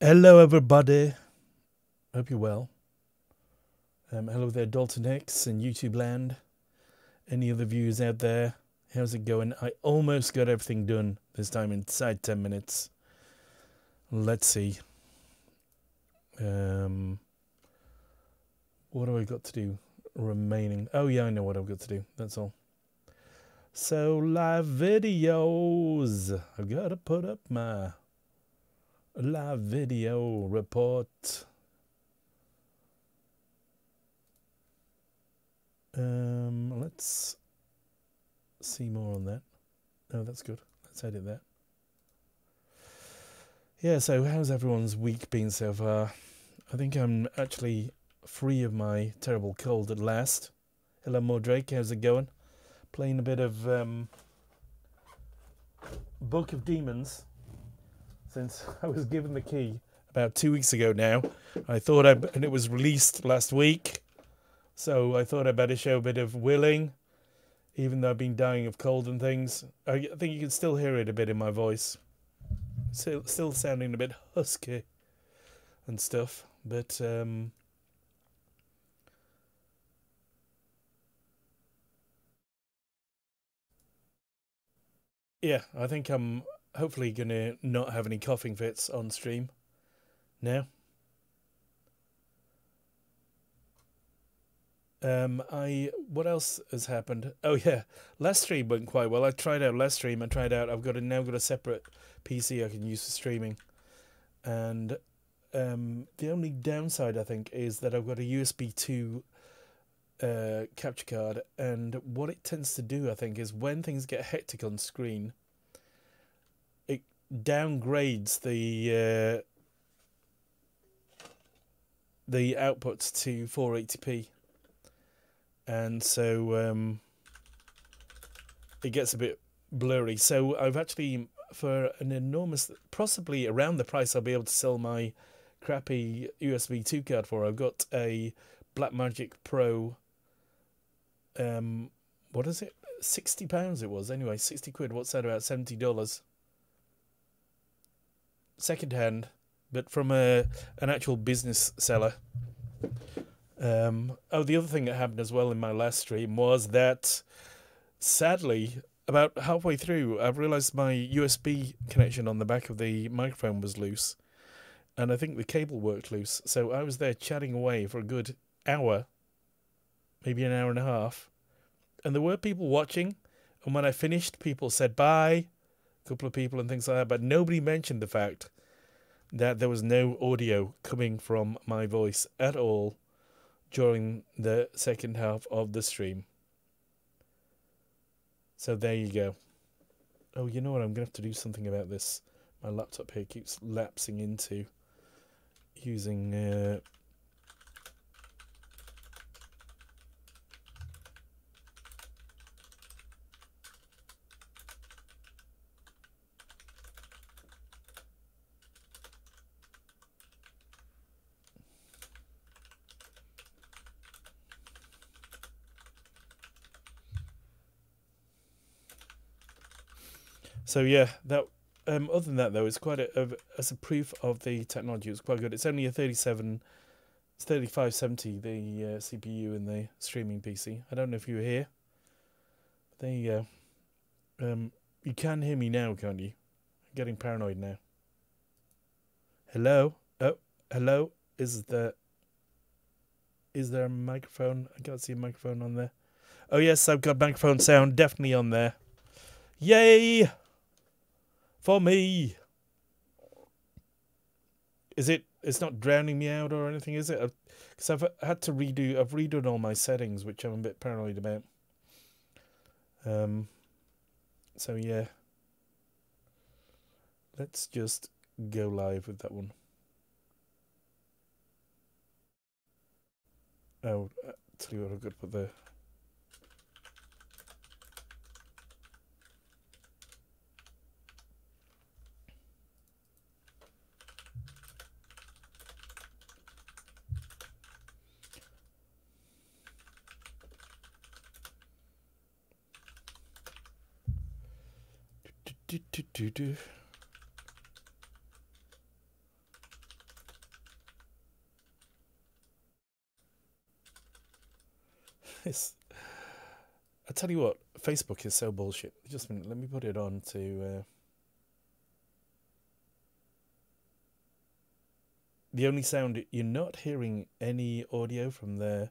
Hello, everybody. Hope you're well. Hello there, Dalton X and YouTube land. Any other viewers out there? How's it going? I almost got everything done this time inside 10 minutes. Let's see. What do I got to do remaining? Oh, yeah, I know what I've got to do. That's all. So, live videos. I've got to put up my live video report. Let's see more on that. Oh, that's good. Let's edit that. Yeah, so how's everyone's week been so far? I think I'm actually free of my terrible cold at last. Hello, Mordrake. How's it going? Playing a bit of Book of Demons since I was given the key about 2 weeks ago now. And it was released last week. So I thought I'd better show a bit of willing, even though I've been dying of cold and things. I think you can still hear it a bit in my voice. Still sounding a bit husky and stuff. But, yeah, I think I'm hopefully going to not have any coughing fits on stream now. What else has happened? Oh yeah, last stream went quite well. I tried out last stream. I've now got a separate PC I can use for streaming, and the only downside I think is that I've got a USB 2 capture card, and what it tends to do I think is when things get hectic on screen, it downgrades the outputs to 480p. And so it gets a bit blurry. So I've actually, for an enormous, possibly around the price I'll be able to sell my crappy USB 2 card for, I've got a Blackmagic Pro, what is it? £60 it was. Anyway, 60 quid. What's that, about $70? Second hand, but from an actual business seller. The other thing that happened as well in my last stream was that, sadly, about halfway through, I've realised my USB connection on the back of the microphone was loose, and I think the cable worked loose. So I was there chatting away for a good hour, maybe an hour and a half, and there were people watching, and when I finished, people said bye, a couple of people and things like that, but nobody mentioned the fact that there was no audio coming from my voice at all during the second half of the stream. So there you go. Oh, you know what? I'm going to have to do something about this. My laptop here keeps lapsing into using... So yeah, that other than that though, it's quite as a proof of the technology. It's quite good. It's only a 3570 the CPU in the streaming PC. I don't know if you were here. There you go. You can hear me now, can't you? I'm getting paranoid now. Hello? Oh, hello? Is there a microphone? I can't see a microphone on there. Oh yes, I've got microphone sound definitely on there. Yay! For me. It's not drowning me out or anything, is it? Because I've redone all my settings, which I'm a bit paranoid about. So yeah. Let's just go live with that one. Oh, I'll tell you what, I've got to put there. It's, I tell you what, Facebook is so bullshit. Just a minute, let me put it on to... the only sound, you're not hearing any audio from there.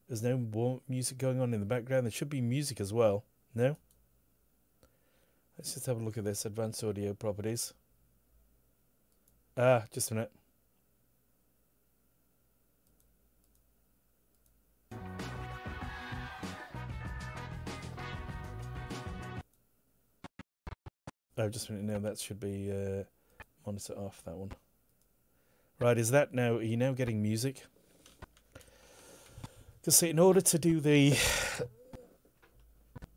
There's no more music going on in the background. There should be music as well. No? Let's just have a look at this. Advanced audio properties. Ah, just a minute. Oh, just a minute now. That should be monitor off, that one. Right, is that now? Are you now getting music? Because in order to do the...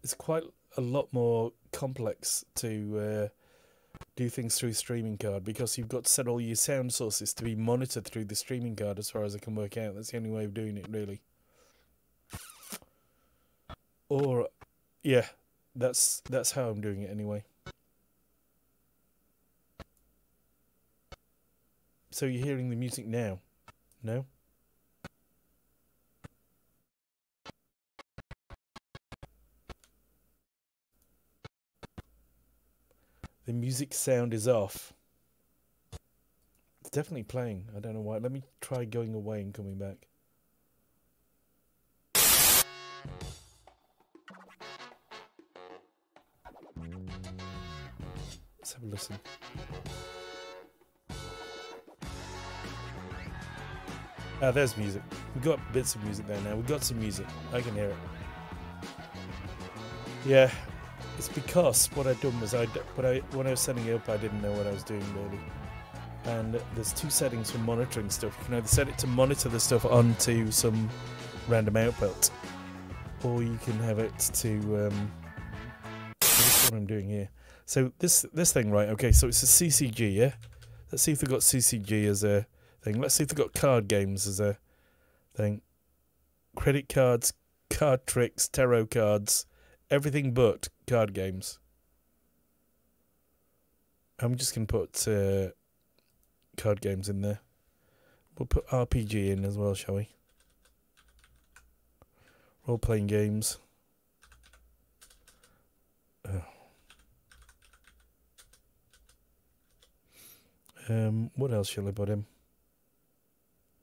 it's quite a lot more complex to do things through streaming card, because you've got to set all your sound sources to be monitored through the streaming card as far as I can work out. That's the only way of doing it, really. Or, yeah, that's how I'm doing it anyway. So you're hearing the music now? No? The music sound is off. It's definitely playing. I don't know why. Let me try going away and coming back. Let's have a listen. Ah, there's music. We've got bits of music there now. We've got some music. I can hear it. Yeah, it's because what I'd done was when I was setting it up, I didn't know what I was doing really. And there's two settings for monitoring stuff. You can either set it to monitor the stuff onto some random output, or you can have it to. This is what I'm doing here. So this thing, right? Okay, so it's a CCG, yeah. Let's see if they've got CCG as a thing. Let's see if they've got card games as a thing. Credit cards, card tricks, tarot cards, everything but card games. I'm just going to put card games in there. We'll put RPG in as well, shall we? Role-playing games. Oh. What else shall I put in?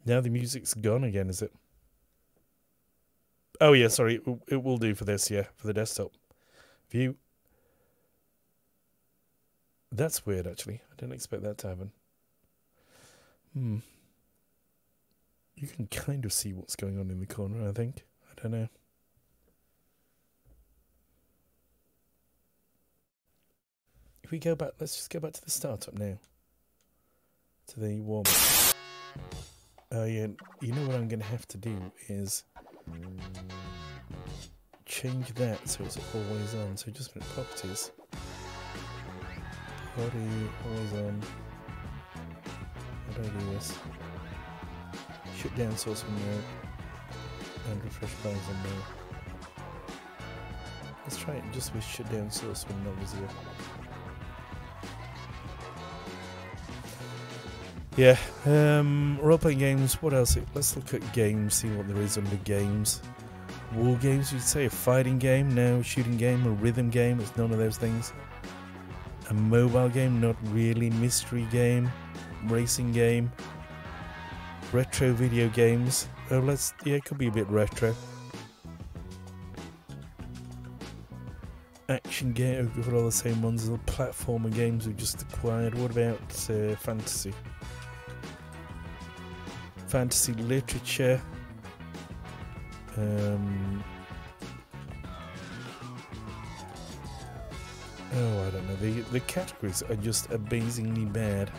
Now the music's gone again, is it? Oh yeah, sorry, it will do for this, yeah, for the desktop view. That's weird, actually. I didn't expect that to happen. You can kind of see what's going on in the corner, I think. I don't know. If we go back, let's just go back to the startup now. To the warm up. Oh yeah, you know what I'm going to have to do is change that so it's always on. So just minute, properties. Body, always on. How do I do this? Shut down source window and refresh browser window. Let's try it just with shut down source window visible. Yeah, role-playing games, what else? Let's look at games, see what there is under games. War games, you'd say a fighting game, no, shooting game, a rhythm game, it's none of those things. A mobile game, not really. Mystery game, racing game, retro video games. Oh, yeah, it could be a bit retro. Action game, we've got all the same ones, the platformer games we've just acquired. What about fantasy? Fantasy literature. Oh, I don't know. The categories are just amazingly bad.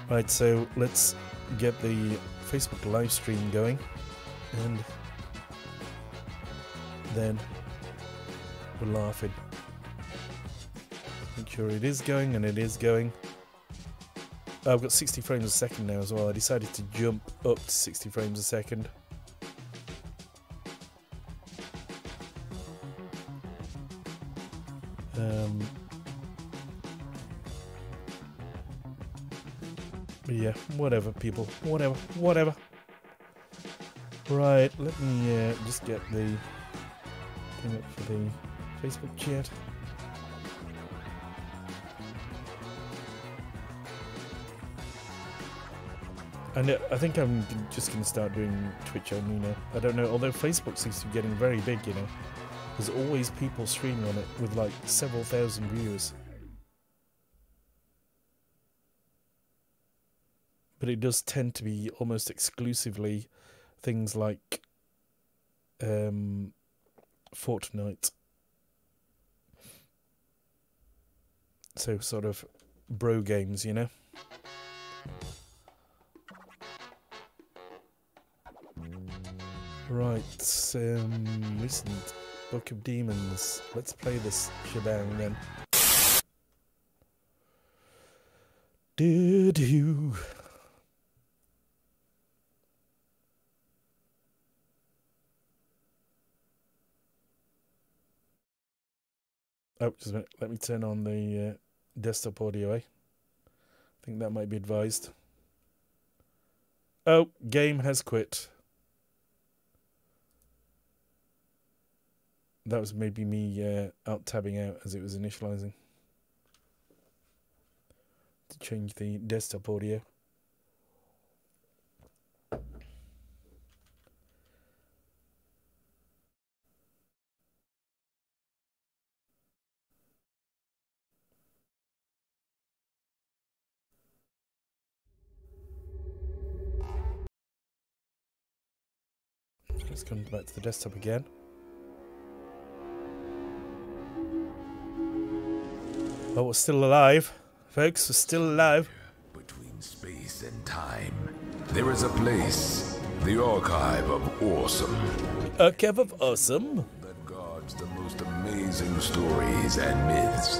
Right, so let's get the Facebook live stream going, and then we're laughing. Make sure it is going, and it is going. I've got 60 frames a second now as well. I decided to jump up to 60 frames a second. But yeah, whatever, people. Whatever. Right, let me just get the thing up for the Facebook chat. And I think I'm just going to start doing Twitch only now. I don't know, although Facebook seems to be getting very big, you know. There's always people streaming on it with like several thousand viewers. But it does tend to be almost exclusively things like Fortnite. So sort of bro games, you know. Right, listen, Book of Demons. Let's play this shebang then. Do-do. Oh, just a minute. Let me turn on the desktop audio, I think that might be advised. Oh, game has quit. That was maybe me tabbing out as it was initializing. To change the desktop audio. Let's come back to the desktop again. Oh, we're still alive. Folks, we're still alive. Between space and time, there is a place, the Archive of Awesome. Archive of Awesome? That guards the most amazing stories and myths.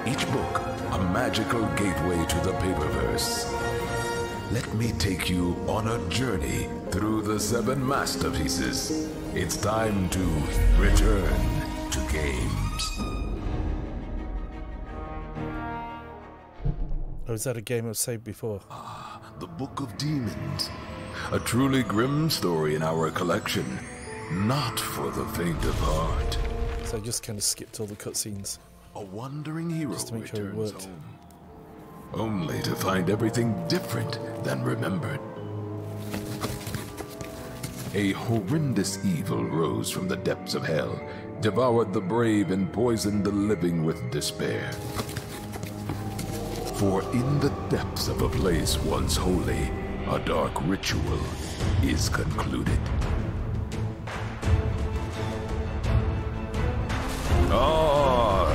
Each book, a magical gateway to the paperverse. Let me take you on a journey through the 7 masterpieces. It's time to return to games. Oh, is that a game I've saved before? Ah, the Book of Demons. A truly grim story in our collection. Not for the faint of heart. So I just kind of skipped all the cutscenes. A wandering hero Just to make sure it returns worked. home, only to find everything different than remembered. A horrendous evil rose from the depths of hell, devoured the brave and poisoned the living with despair. For in the depths of a place once holy, a dark ritual is concluded. Ah,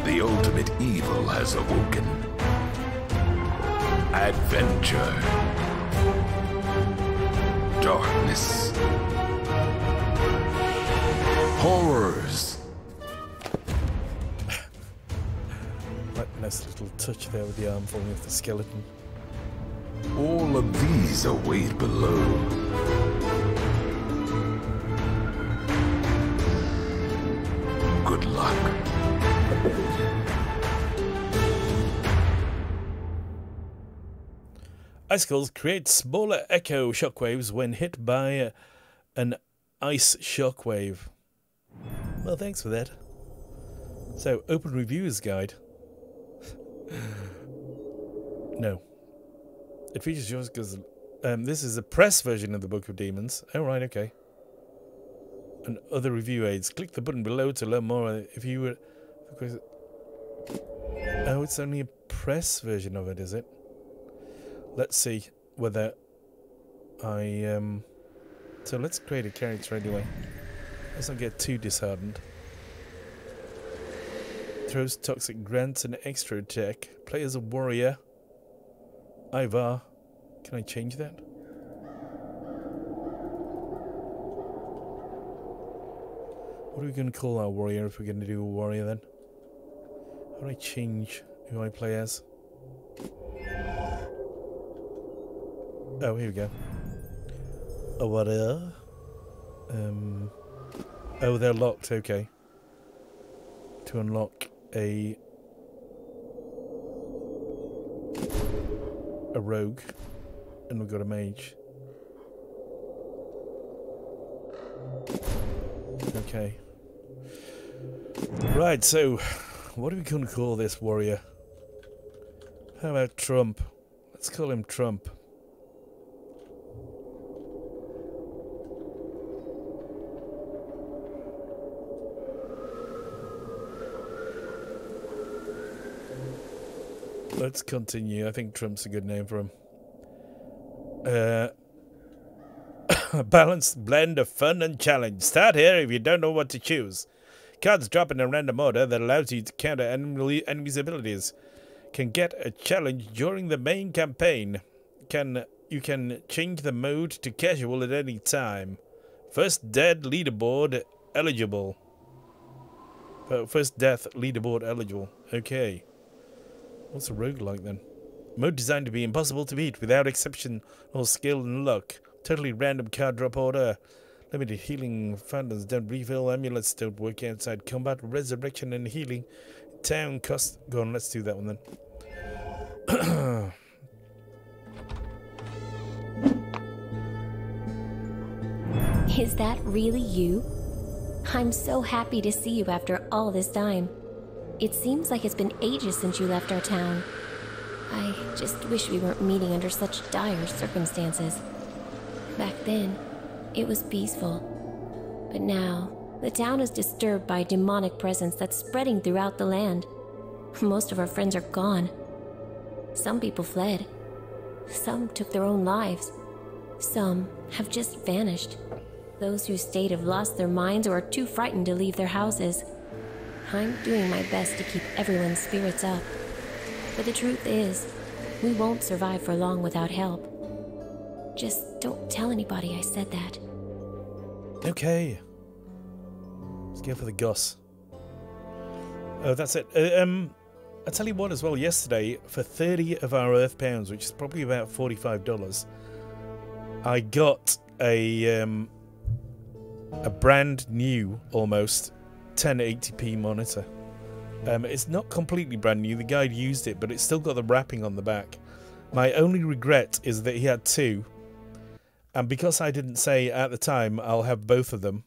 the ultimate evil has awoken. Adventure. Darkness. Horrors. That nice little touch there with the arm falling off the skeleton. All of these await below. Good luck. Icicles create smaller echo shockwaves when hit by an ice shockwave. Well, thanks for that. So, open reviewers guide. No. It features yours because this is a press version of the Book of Demons. Oh, right, okay. And other review aids. Click the button below to learn more. If you were... Oh, it's only a press version of it, is it? Let's see whether I... So let's create a character anyway. Let's not get too disheartened. Throws toxic grants and extra attack. Play as a warrior. Ivar. Can I change that? What are we going to call our warrior if we're going to do a warrior then? How do I change who I play as? Oh, here we go. A warrior. Oh, they're locked. Okay. To unlock a rogue, and we've got a mage. Okay. Right, so what are we going to call this warrior? How about Trump? Let's call him Trump. Let's continue. I think Trump's a good name for him. A balanced blend of fun and challenge. Start here if you don't know what to choose. Cards drop in a random order that allows you to counter enemies' abilities. Can get a challenge during the main campaign. You can change the mode to casual at any time. First dead leaderboard eligible. First death leaderboard eligible. Okay. What's a roguelike then? Mode designed to be impossible to beat without exception or skill and luck. Totally random card drop order. Limited healing fountains don't refill. Amulets don't work outside combat. Resurrection and healing. Town cost. Go on, let's do that one then. Is that really you? I'm so happy to see you after all this time. It seems like it's been ages since you left our town. I just wish we weren't meeting under such dire circumstances. Back then, it was peaceful. But now, the town is disturbed by a demonic presence that's spreading throughout the land. Most of our friends are gone. Some people fled. Some took their own lives. Some have just vanished. Those who stayed have lost their minds or are too frightened to leave their houses. I'm doing my best to keep everyone's spirits up. But the truth is, we won't survive for long without help. Just don't tell anybody I said that. Okay. Let's go for the goss. Oh, that's it. I'll tell you what as well, yesterday, for 30 of our Earth pounds, which is probably about $45, I got a brand new, almost, 1080p monitor. It's not completely brand new, the guy used it, but it's still got the wrapping on the back. My only regret is that he had two, and because I didn't say at the time I'll have both of them,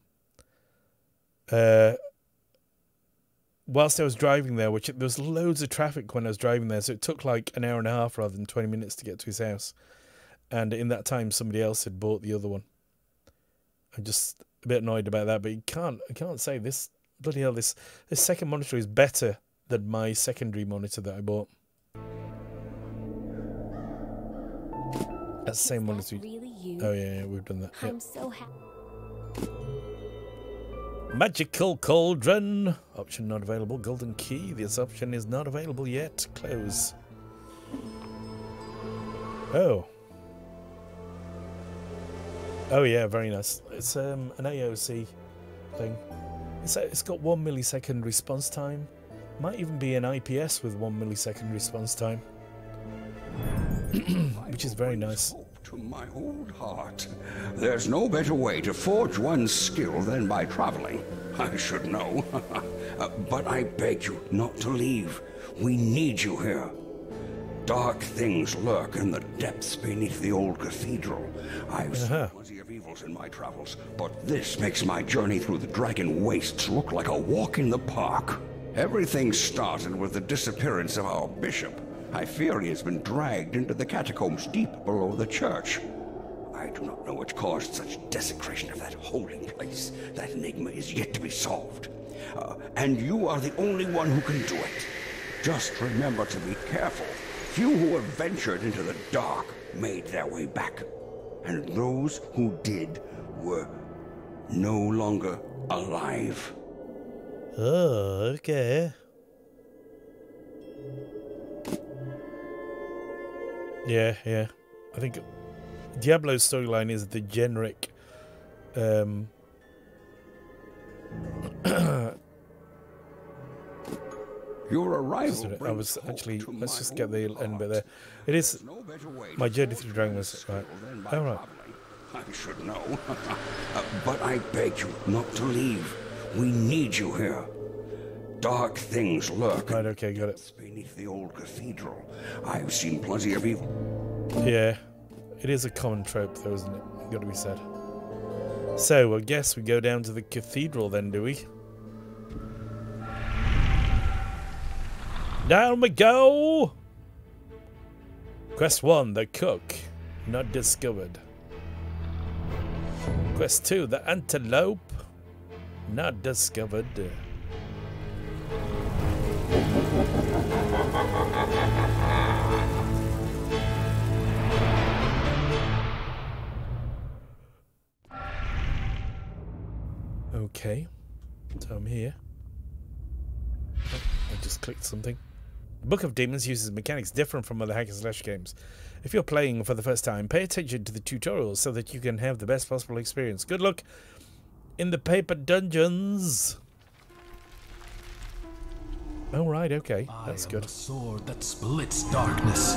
whilst I was driving there, there was loads of traffic when I was driving there, so it took like an hour and a half rather than 20 minutes to get to his house, and in that time somebody else had bought the other one. I'm just a bit annoyed about that, but I can't say this. Bloody hell, this second monitor is better than my secondary monitor that I bought. That's the same monitor. Really you? Oh yeah, we've done that. I'm so happy. Magical Cauldron. Option not available. Golden Key. This option is not available yet. Close. Oh. Oh yeah, very nice. It's an AOC thing. It's got 1 millisecond response time. Might even be an IPS with 1 millisecond response time. Which is very nice. To my old heart. There's no better way to forge one's skill than by traveling. I should know. But I beg you not to leave. We need you here. Dark things lurk in the depths beneath the old cathedral. I've seen plenty of evils in my travels, but this makes my journey through the Dragon Wastes look like a walk in the park. Everything started with the disappearance of our bishop. I fear he has been dragged into the catacombs deep below the church. I do not know what caused such desecration of that holy place. That enigma is yet to be solved. And you are the only one who can do it. Just remember to be careful. Few who have ventured into the dark made their way back. And those who did were no longer alive. Oh, okay. Yeah. I think Diablo's storyline is the generic Your arrival. I was actually, let's just get the end bit there. It is my journey through Dragon Wastes. Right. All right. I should know. But I beg you not to leave. We need you here. Dark things lurk. Right, okay, got it. Beneath the old cathedral. I've seen plenty of evil. Yeah. It is a common trope though, isn't it? Got to be said. So, I guess we go down to the cathedral then, do we? Down we go! Quest 1, the cook. Not discovered. Quest 2, the antelope. Not discovered. Okay, so I'm here. Oh, I just clicked something. Book of Demons uses mechanics different from other hack and slash games. If you're playing for the first time, pay attention to the tutorials so that you can have the best possible experience. Good luck in the paper dungeons. Oh, right, okay. That's good. A sword that splits darkness.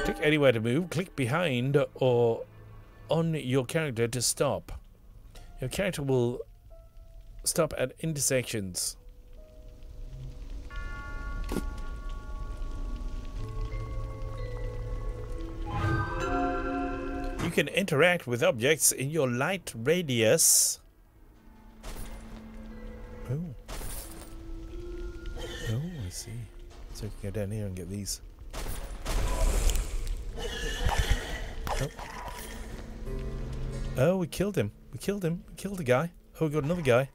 Click anywhere to move. Click behind or on your character to stop. Your character will stop at intersections. You can interact with objects in your light radius. Oh. Oh, I see. So we can go down here and get these. Oh. Oh, we killed him. We killed him. We killed the guy. Oh, we got another guy.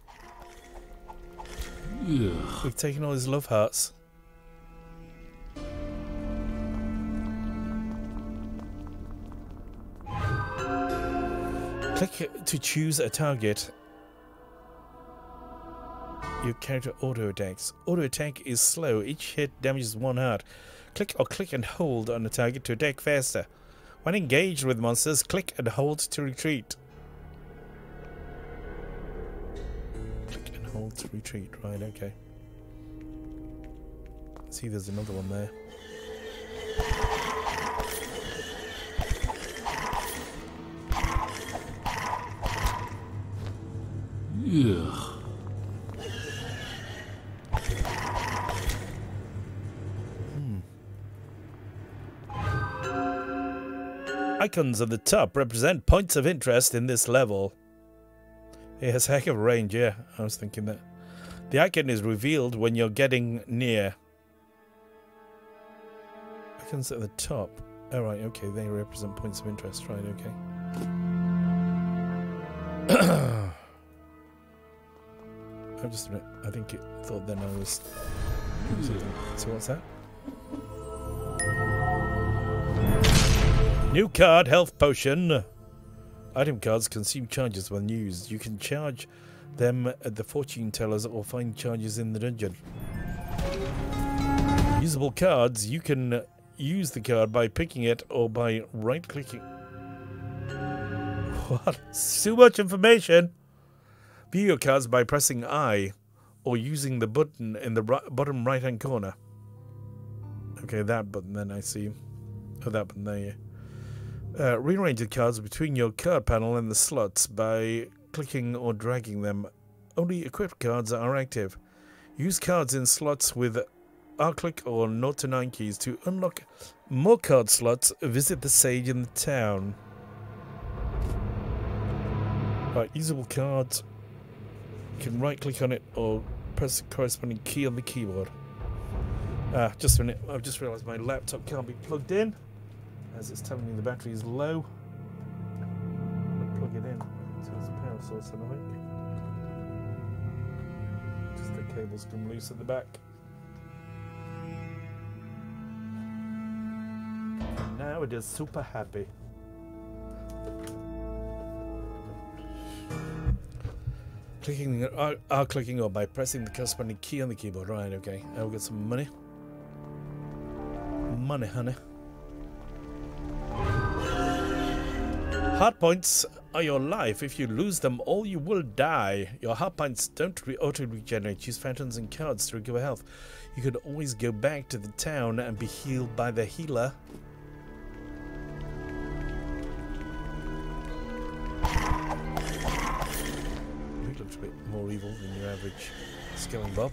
Ugh. We've taken all his love hearts. Click to choose a target. Your character auto attacks. Auto attack is slow. Each hit damages 1 heart. Click or click and hold on the target to attack faster. When engaged with monsters, click and hold to retreat. Click and hold to retreat. Right, okay. See, there's another one there. Ugh. Icons at the top represent points of interest in this level. It has a heck of a range, yeah. I was thinking that. The icon is revealed when you're getting near. Icons at the top. Oh, right, okay. They represent points of interest. Right, okay. I think it thought then I was... So what's that? New card, health potion. Item cards consume charges when used. You can charge them at the fortune tellers or find charges in the dungeon. Usable cards. You can use the card by picking it or by right-clicking. What? Too much information. View your cards by pressing I or using the button in the bottom right-hand corner. Okay, that button then I see. Oh, that button there, yeah. Rearrange the cards between your card panel and the slots by clicking or dragging them. Only equipped cards are active. Use cards in slots with R-click or 0 to 9 keys. To unlock more card slots, visit the sage in the town. Right, usable cards. You can right-click on it or press the corresponding key on the keyboard. Just a minute. I've just realised my laptop can't be plugged in, as it's telling me the battery is low. I'll plug it in to its power source, I think. Just the cables come loose at the back. And now it is super happy. Clicking or by pressing the corresponding key on the keyboard. Right, okay. I'll get some money. Money, honey. Heart points are your life. If you lose them all, you will die. Your heart points don't auto-regenerate. Use fountains and cards to recover health. You can always go back to the town and be healed by the healer. He looks a bit more evil than your average Skilling Bob.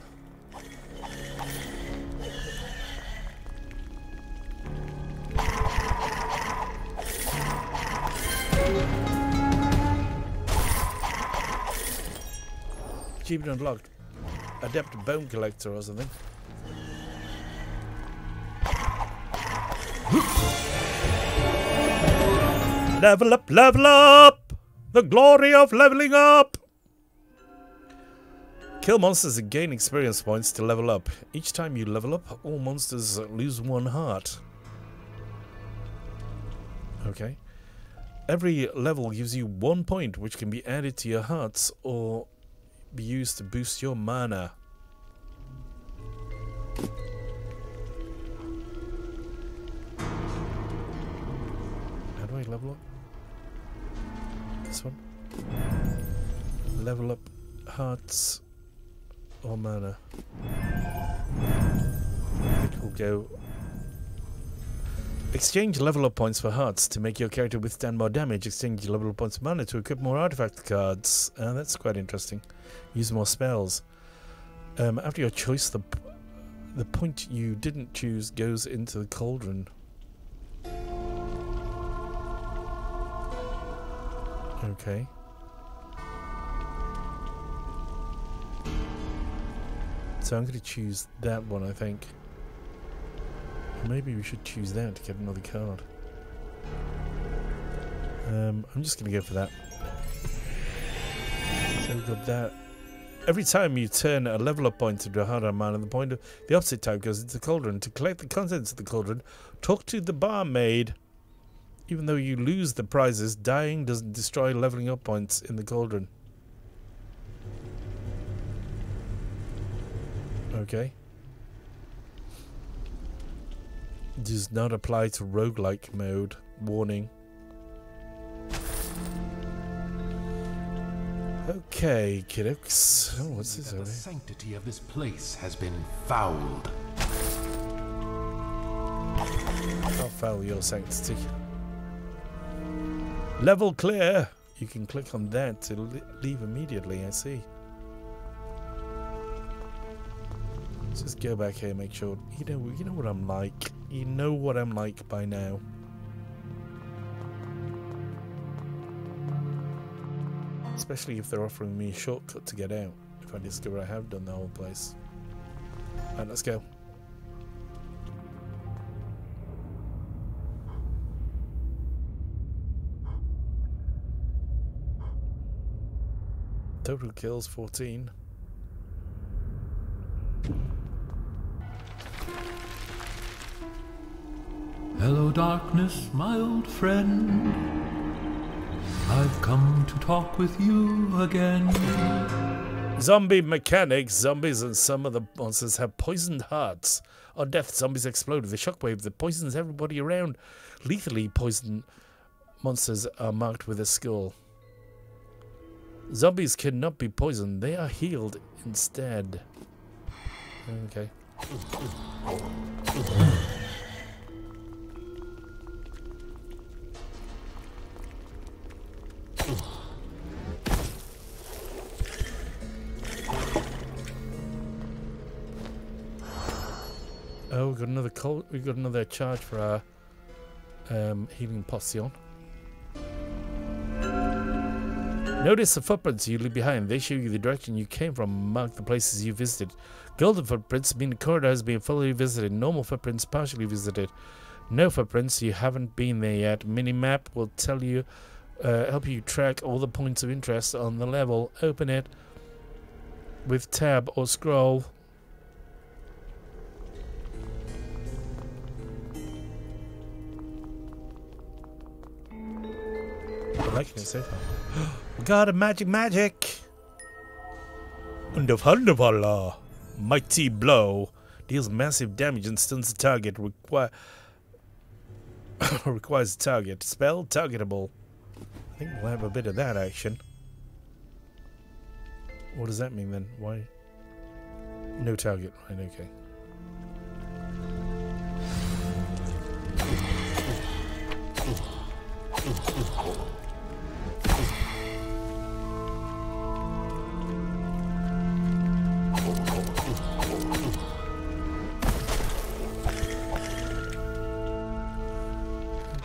keep it unlocked. Adept Bone Collector or something. Level up, level up! The glory of leveling up! Kill monsters and gain experience points to level up. Each time you level up, all monsters lose 1 heart. Okay. Every level gives you 1 point, which can be added to your hearts or be used to boost your mana. How do I level up? This one? Level up hearts or mana. I think we'll go. Exchange level up points for hearts to make your character withstand more damage. Exchange level up points for mana to equip more artifact cards. That's quite interesting. Use more spells. After your choice, the point you didn't choose goes into the cauldron. Okay. So I'm going to choose that one, I think. Maybe we should choose that to get another card. I'm just going to go for that. So we've got that. Every time you turn a level up point into a harder mana, the point of the opposite type goes into the cauldron. To collect the contents of the cauldron, talk to the barmaid. Even though you lose the prizes, dying doesn't destroy leveling up points in the cauldron. Okay. Does not apply to roguelike mode. Warning. Okay, kiddos. Oh, what's this over The here? sanctity of this place has been fouled. I'll foul your sanctity. Level clear. You can click on that to leave immediately. I see. Let's just go back here and make sure. You know what I'm like. You know what I'm like by now. Especially if they're offering me a shortcut to get out. If I discover I have done the whole place. Alright, let's go. Total kills 14. Hello, darkness, my old friend. I've come to talk with you again. Zombie mechanics. Zombies and some of the monsters have poisoned hearts. On death, zombies explode with a shockwave that poisons everybody around. Lethally poisoned monsters are marked with a skull. Zombies cannot be poisoned. They are healed instead. Okay. Oh, we got another charge for our healing potion. Notice the footprints you leave behind. They show you the direction you came from and mark the places you visited. Golden footprints mean the corridor has been fully visited. Normal footprints partially visited. No footprints, you haven't been there yet. Minimap will tell you, help you track all the points of interest on the level. Open it with tab or scroll. I like it so far. We got a magic! Wonderful! Mighty blow. Deals massive damage and stuns the target. Requires a target. Spell targetable. I think we'll have a bit of that action. What does that mean then? Why? No target. Right, okay.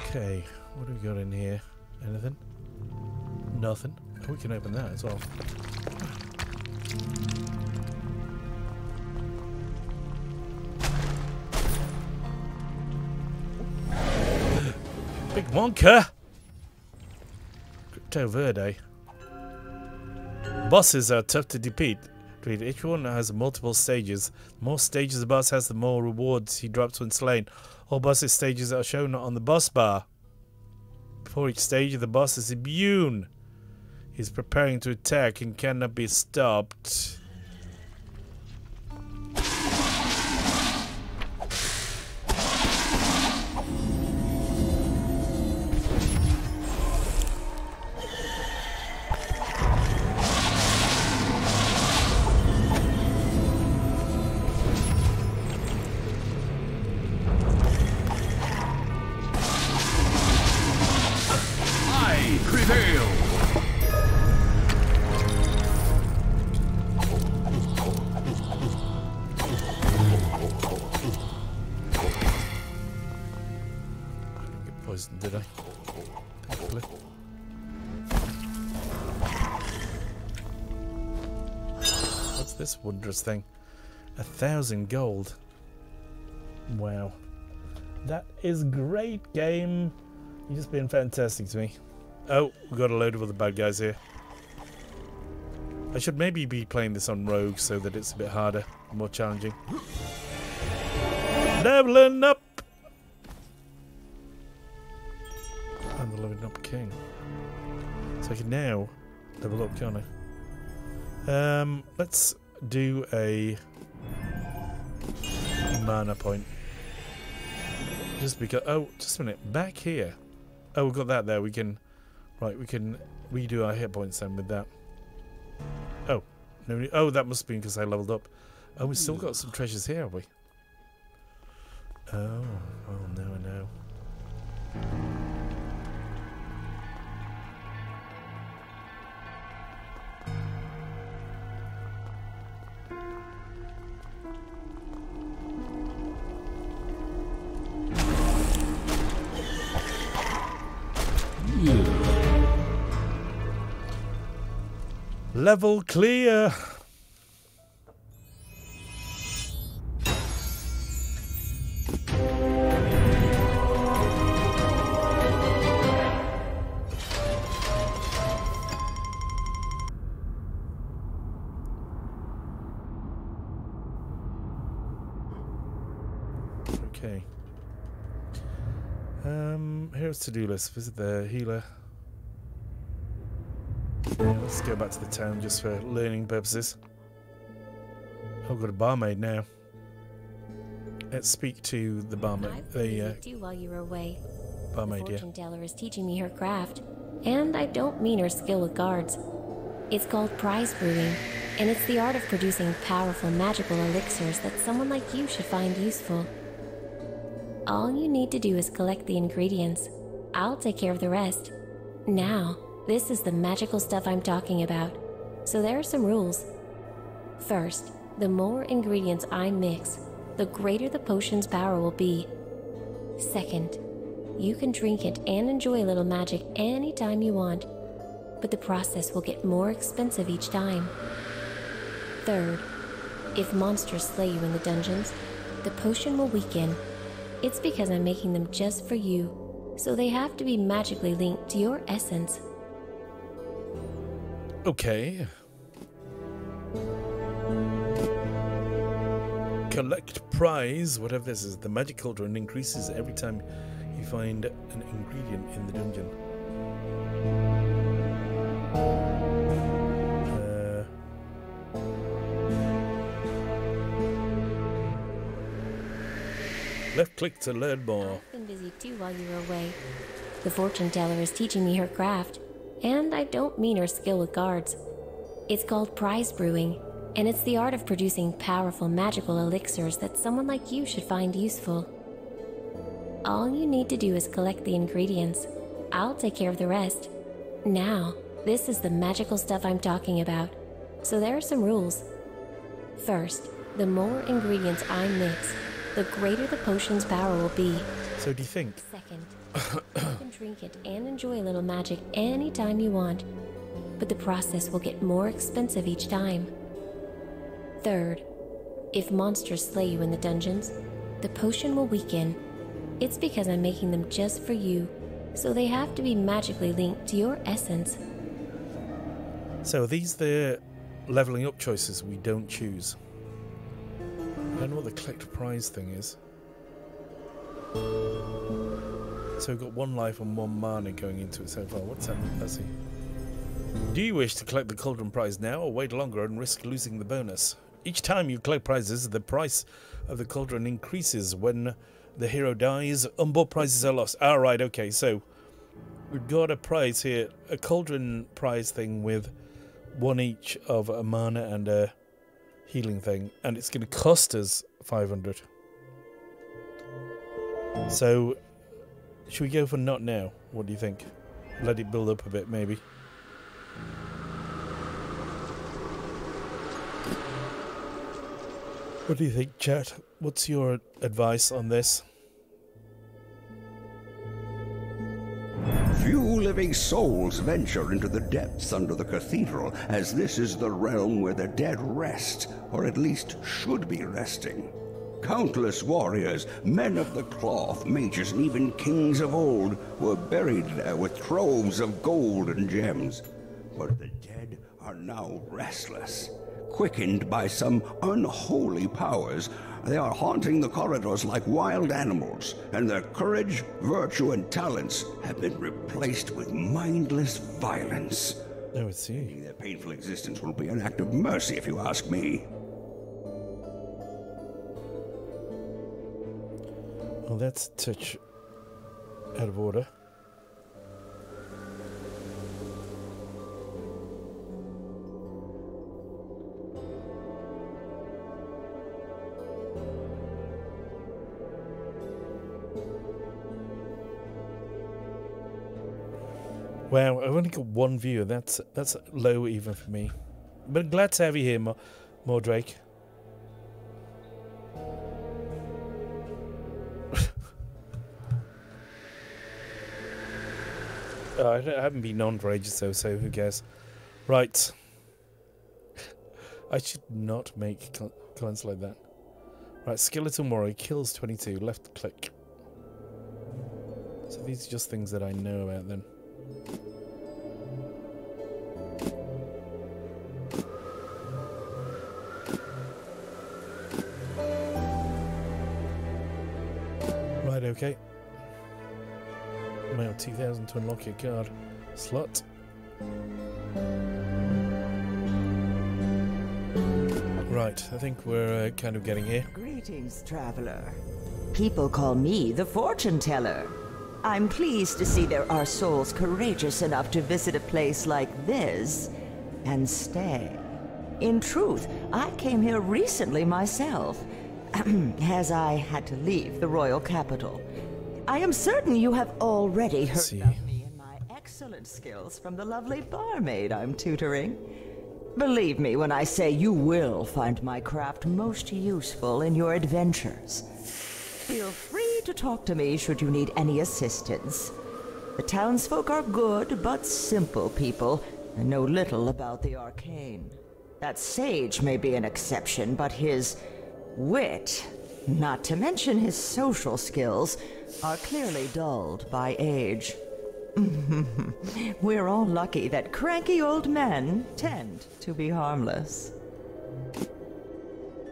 Okay, what do we got in here? Anything? Nothing. Oh, we can open that as well. Big Wonka! Crypto Verde. Bosses are tough to defeat. Each one has multiple stages. The more stages the boss has, the more rewards he drops when slain. All bosses stages are shown on the boss bar. Before each stage, the boss is immune. He's preparing to attack and cannot be stopped. Did I? Thankfully. What's this wondrous thing? 1,000 gold. Wow. That is great, game. You've just been fantastic to me. Oh, we've got a load of other bad guys here. I should maybe be playing this on Rogue so that it's a bit harder, more challenging. Leveling up! I'm the leveling up king. So I can now level up, can't I? Let's do a mana point. Just because. Oh, just a minute. Back here. Oh, we've got that there. We can. Right, we can redo our hit points then with that. Oh, no. Oh, that must be because I leveled up. Oh, we've still got some treasures here, have we? Oh, now I know. Level clear. Okay. Here's to-do list. Visit the healer. Yeah, let's go back to the town just for learning purposes. Oh, I've got a barmaid now. Let's speak to the barmaid. While you were away. Barmaid, the fortune teller is teaching me her craft, and I don't mean her skill with guards. It's called prize brewing, and it's the art of producing powerful magical elixirs that someone like you should find useful. All you need to do is collect the ingredients. I'll take care of the rest. Now, this is the magical stuff I'm talking about, so there are some rules. First, the more ingredients I mix, the greater the potion's power will be. Second, you can drink it and enjoy a little magic anytime you want, but the process will get more expensive each time. Third, if monsters slay you in the dungeons, the potion will weaken. It's because I'm making them just for you, so they have to be magically linked to your essence. Okay. Collect prize, whatever this is. The magic cauldron increases every time you find an ingredient in the dungeon. Left click to learn more. I've been busy too while you were away. The fortune teller is teaching me her craft, and I don't mean her skill with guards. It's called prize brewing, and it's the art of producing powerful magical elixirs that someone like you should find useful. All you need to do is collect the ingredients. I'll take care of the rest. Now, this is the magical stuff I'm talking about, so there are some rules. First, the more ingredients I mix, the greater the potion's power will be. So do you think? Second, you can drink it and enjoy a little magic anytime you want, but the process will get more expensive each time. Third, if monsters slay you in the dungeons, the potion will weaken. It's because I'm making them just for you, so they have to be magically linked to your essence. So are these the leveling up choices we don't choose? I don't know what the collect prize thing is. So we've got 1 life and 1 mana going into it so far. What's that mean? Let's see. Do you wish to collect the Cauldron prize now or wait longer and risk losing the bonus? Each time you collect prizes, the price of the Cauldron increases. When the hero dies, unbought prizes are lost. Alright, okay, so we've got a prize here, a Cauldron prize thing with 1 each of a mana and a healing thing, and it's going to cost us 500. So, should we go for not now? What do you think? Let it build up a bit, maybe. What do you think, chat? What's your advice on this? Few living souls venture into the depths under the cathedral, as this is the realm where the dead rest, or at least should be resting. Countless warriors, men of the cloth, mages, and even kings of old were buried there with troves of gold and gems. But the dead are now restless. Quickened by some unholy powers, they are haunting the corridors like wild animals, and their courage, virtue, and talents have been replaced with mindless violence. Oh, I see. Their painful existence will be an act of mercy, if you ask me. Well, that's a touch out of order. Wow, I've only got 1 viewer. That's low even for me. But glad to have you here, Mordrake. I haven't been on for ages though, so who cares? Right. I should not make comments like that. Right, Skeleton Warrior kills 22, left click. So these are just things that I know about then. Right, okay. Now 2,000 to unlock your card slot. Right, I think we're kind of getting here. Greetings, traveler. People call me the fortune teller. I'm pleased to see there are souls courageous enough to visit a place like this and stay. In truth, I came here recently myself, as I had to leave the royal capital. I am certain you have already heard of me and my excellent skills from the lovely barmaid I'm tutoring. Believe me when I say you will find my craft most useful in your adventures. Feel free to talk to me should you need any assistance. The townsfolk are good but simple people and know little about the arcane. That sage may be an exception, but his wit, not to mention his social skills, are clearly dulled by age. We're all lucky that cranky old men tend to be harmless.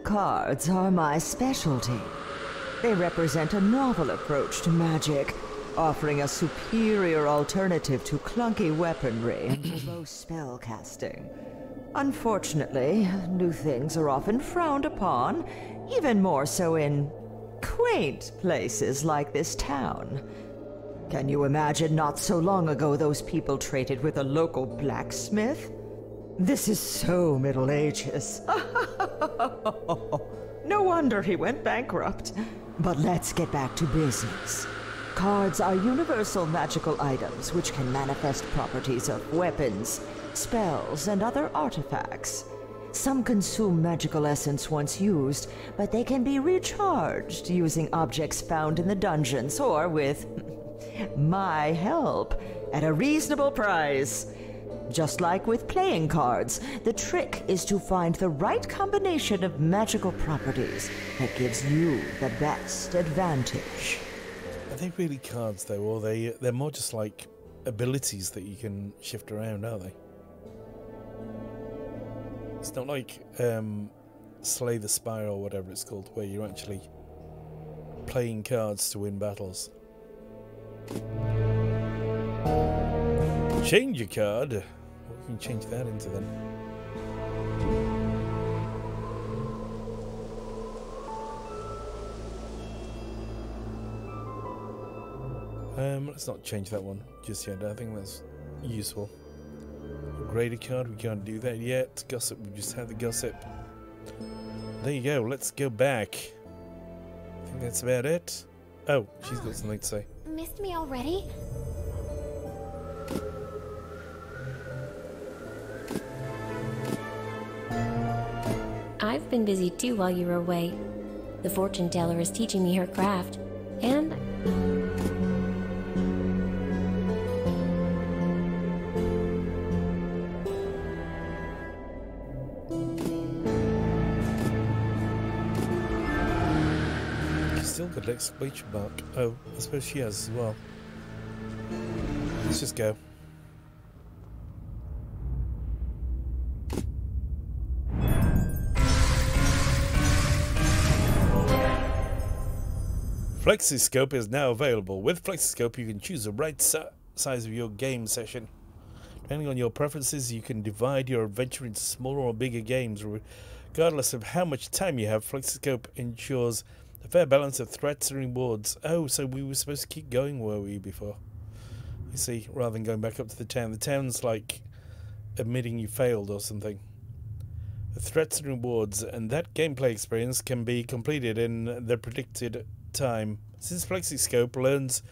Cards are my specialty. They represent a novel approach to magic, offering a superior alternative to clunky weaponry and verbose spell casting. Unfortunately, new things are often frowned upon, even more so in quaint places like this town. Can you imagine not so long ago those people traded with a local blacksmith? This is so Middle Ages. No wonder he went bankrupt. But let's get back to business. Cards are universal magical items which can manifest properties of weapons, spells, and other artifacts. Some consume magical essence once used, but they can be recharged using objects found in the dungeons or with my help at a reasonable price. Just like with playing cards, the trick is to find the right combination of magical properties that gives you the best advantage. Are they really cards though, or they're more just like abilities that you can shift around, aren't they? It's not like Slay the Spire or whatever it's called, where you're actually playing cards to win battles. Change your card. What can you change that into then? Let's not change that one just yet. I think that's useful. Upgrade a card, we can't do that yet. Gossip, we just have the gossip. There you go, let's go back. I think that's about it. Oh, she's got something to say. Missed me already? I've been busy too while you were away. The fortune teller is teaching me her craft. And still got an exclamation mark. Oh, I suppose she has as well. Let's just go. Flexiscope is now available. With Flexiscope, you can choose the right size of your game session. Depending on your preferences, you can divide your adventure into smaller or bigger games. Regardless of how much time you have, Flexiscope ensures a fair balance of threats and rewards. Oh, so we were supposed to keep going, were we, before? You see, rather than going back up to the town. The town's like admitting you failed or something. The threats and rewards, and that gameplay experience can be completed in the predicted time. Since Flexiscope learns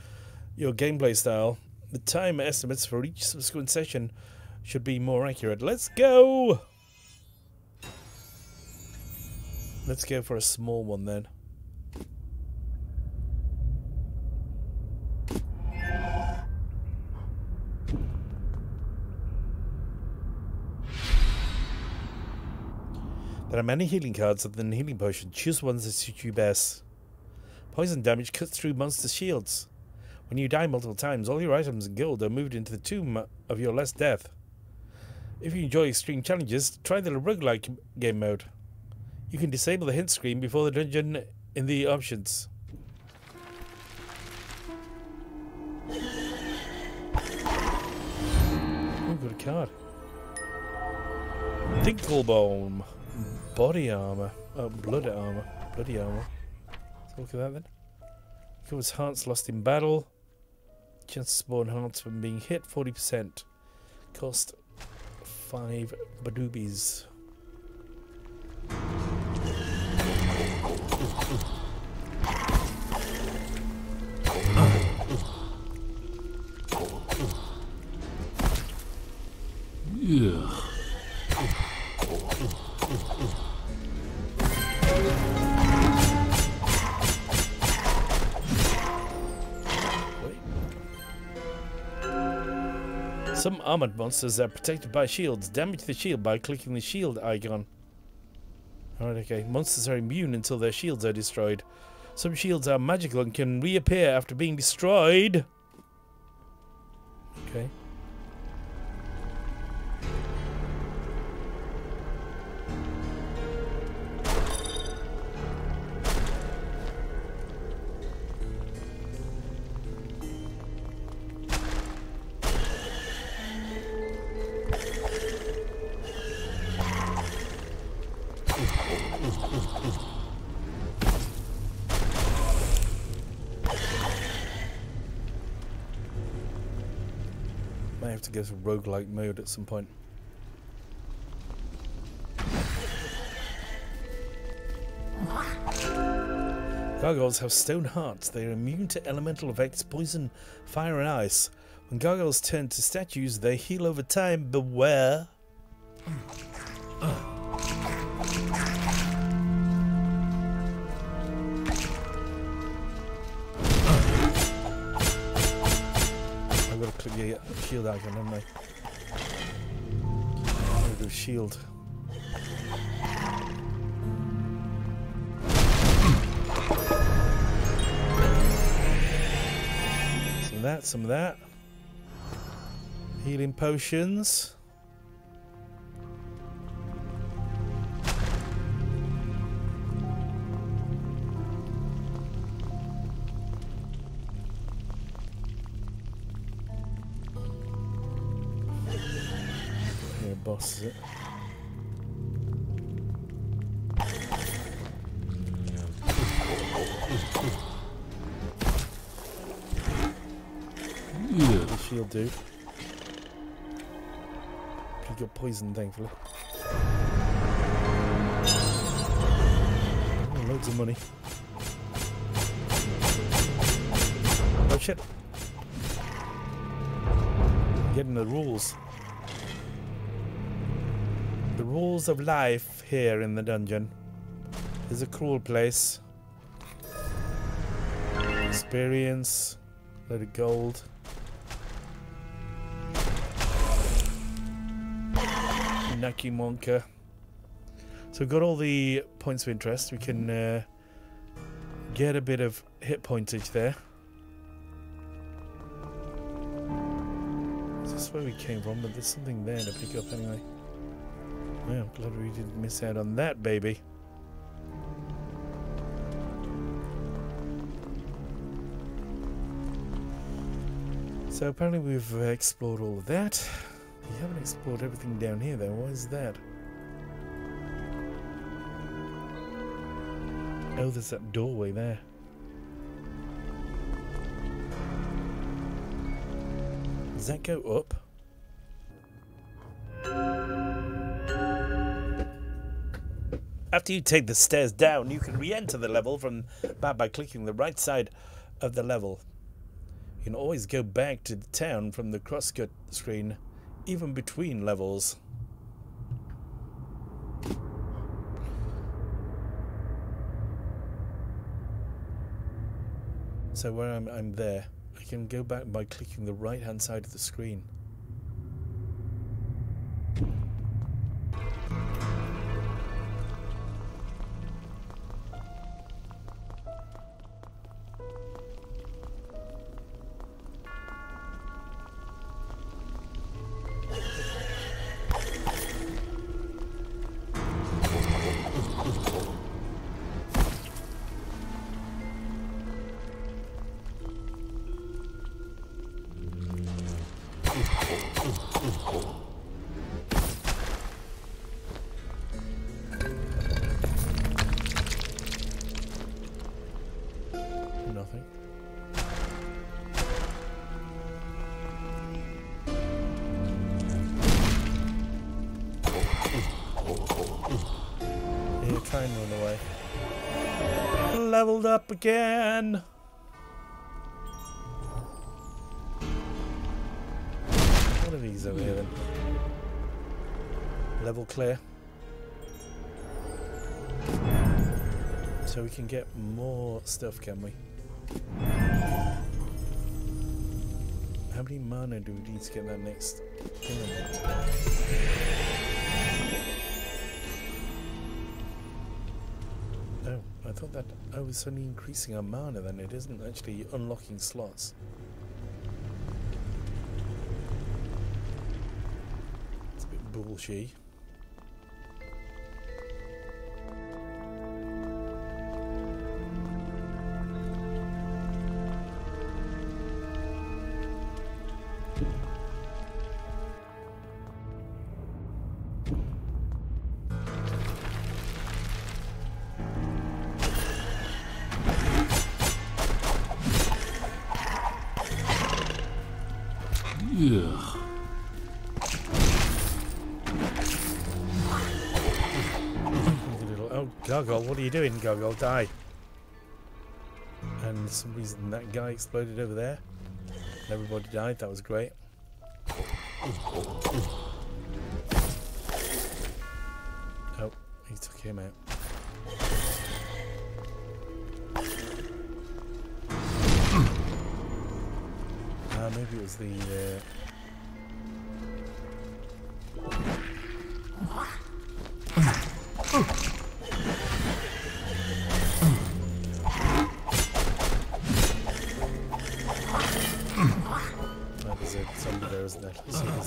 your gameplay style, the time estimates for each subsequent session should be more accurate. Let's go! Let's go for a small one then. There are many healing cards other than healing potion. Choose ones that suit you best. Poison damage cuts through monster shields. When you die multiple times, all your items and gold are moved into the tomb of your last death. If you enjoy extreme challenges, try the roguelike game mode. You can disable the hint screen before the dungeon in the options. Oh, got a card. Dinklebone. Body armor. Oh, blood armor. Bloody armor. Let's look at that then. Covers hearts lost in battle. Chance to spawn hearts from being hit 40%. Cost 5 badoobies. Yeah. Some armored monsters are protected by shields. Damage the shield by clicking the shield icon. Alright, okay. Monsters are immune until their shields are destroyed. Some shields are magical and can reappear after being destroyed. Okay. Might have to go to roguelike mode at some point. Gargoyles have stone hearts. They are immune to elemental effects, poison, fire, and ice. When gargoyles turn to statues, they heal over time. Beware. I've got to click the shield icon, haven't I? bulletproof shield. Some of that, some of that. Healing potions. Here, boss, is it? Yeah. The shield do. He got poisoned, thankfully. Oh, loads of money. Oh shit! Getting the rules. The rules of life here in the dungeon. It's a cruel place. Experience. Load of gold. Naki Monka. So we've got all the points of interest. We can get a bit of hit pointage there. Is this where we came from? But there's something there to pick up anyway. Yeah, I'm glad we didn't miss out on that, baby. So apparently we've explored all of that. We haven't explored everything down here though. What is that? Oh, there's that doorway there. Does that go up? After you take the stairs down, you can re-enter the level from by clicking the right side of the level. You can always go back to the town from the crosscut screen, even between levels. So where I'm there, I can go back by clicking the right hand side of the screen. Nothing. Yeah, try and run away. Leveled up again. What are these over here then? Level clear. So we can get more stuff, can we? How many mana do we need to get that next thing unlocked? Oh, I thought that I was only increasing our mana then. It isn't actually unlocking slots. It's a bit bullshit. Yeah. Oh, Gargoyle, what are you doing, Gargoyle? Die. And for some reason that guy exploded over there. And everybody died. That was great. Oh, he took him out. Maybe it was the...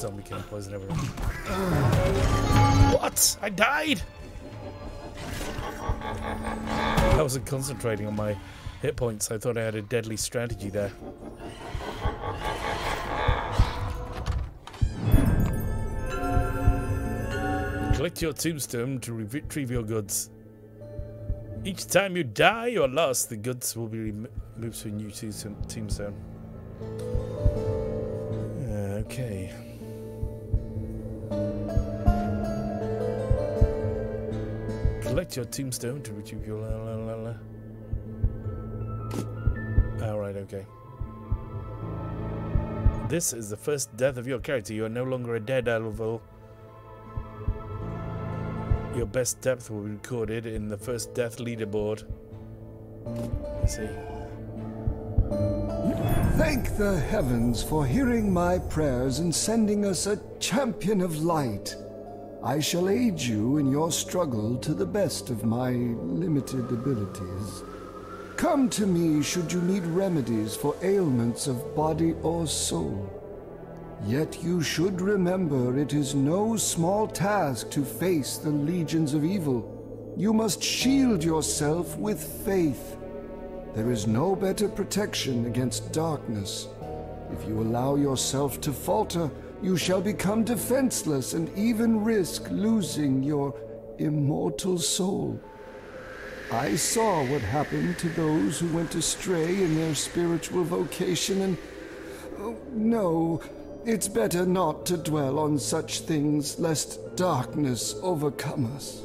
zombie can poison everyone. What? I died! I wasn't concentrating on my hit points. I thought I had a deadly strategy there. Collect your tombstone to retrieve your goods. Each time you die or lost, the goods will be moved to a new tombstone. Okay. Collect your tombstone to retrieve your Alright, okay. This is the first death of your character. You are no longer a dead level. Your best depth will be recorded in the first death leaderboard. Let's see. Thank the heavens for hearing my prayers and sending us a champion of light. I shall aid you in your struggle to the best of my limited abilities. Come to me should you need remedies for ailments of body or soul. Yet you should remember it is no small task to face the legions of evil. You must shield yourself with faith. There is no better protection against darkness. If you allow yourself to falter, you shall become defenseless and even risk losing your immortal soul. I saw what happened to those who went astray in their spiritual vocation and... Oh, no, it's better not to dwell on such things lest darkness overcome us.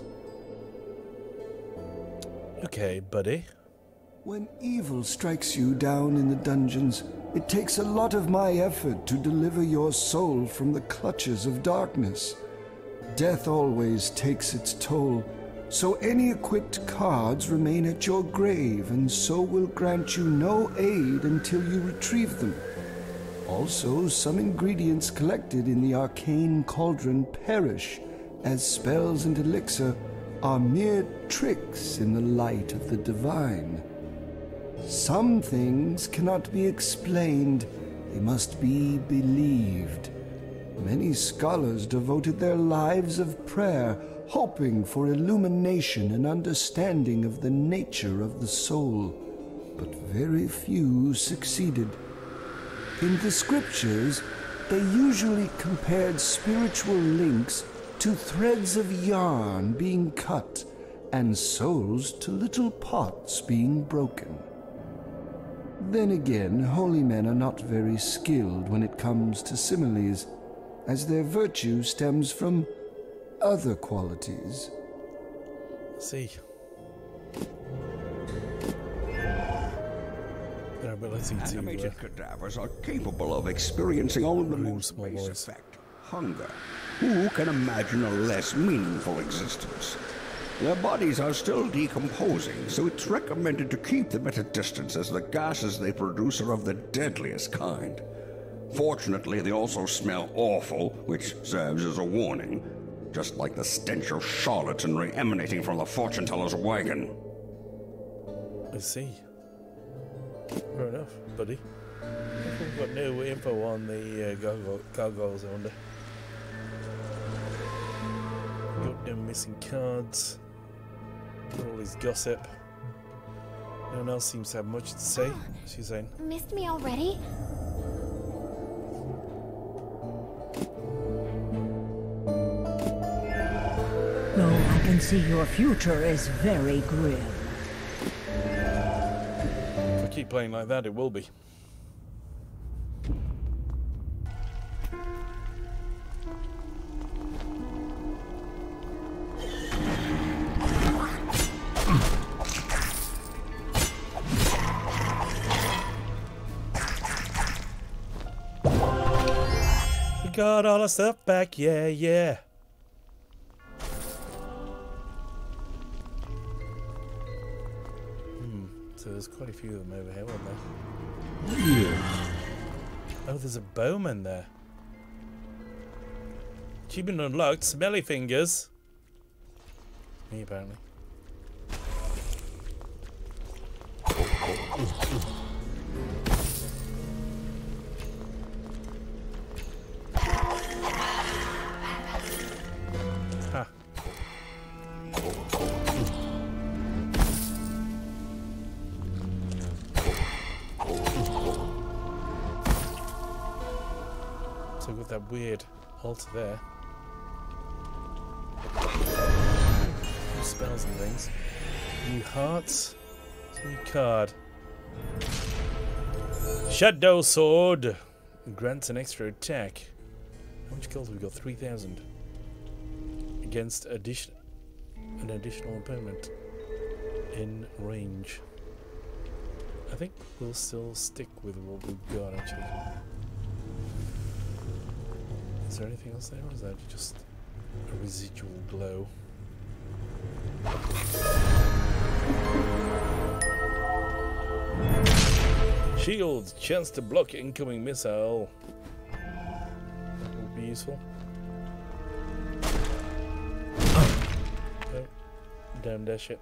Okay, buddy. When evil strikes you down in the dungeons, it takes a lot of my effort to deliver your soul from the clutches of darkness. Death always takes its toll, so any equipped cards remain at your grave, and so will grant you no aid until you retrieve them. Also, some ingredients collected in the arcane cauldron perish, as spells and elixir are mere tricks in the light of the divine. Some things cannot be explained, they must be believed. Many scholars devoted their lives of prayer, hoping for illumination and understanding of the nature of the soul, but very few succeeded. In the scriptures, they usually compared spiritual links to threads of yarn being cut and souls to little pots being broken. Then again, holy men are not very skilled when it comes to similes, as their virtue stems from other qualities. See. Their ability to Animated cadavers are capable of experiencing only the most small base voice. effect, hunger. Who can imagine a less meaningful existence? Their bodies are still decomposing, so it's recommended to keep them at a distance as the gases they produce are of the deadliest kind. Fortunately, they also smell awful, which serves as a warning, just like the stench of charlatanry emanating from the fortune-teller's wagon. I see. Fair enough, buddy. We've got no info on the gargoyles, I wonder. Got no missing cards. All this gossip. No one else seems to have much to say. She's saying. Missed me already? Though I can see your future is very grim. If I keep playing like that, it will be. We got all our stuff back, yeah, yeah. So there's quite a few of them over here, weren't there? Yeah. Oh, there's a bowman there. Achievement unlocked, smelly fingers. Me, apparently. So we've got that weird altar there. New spells and things. New hearts. New card. Shadow Sword. Grants an extra attack. How much gold have we got? 3,000. Against an additional opponent in range. I think we'll still stick with what we've got actually. Is there anything else there, or is that just a residual glow? Shield, chance to block incoming missile. That will be useful. Oh, damn dash it.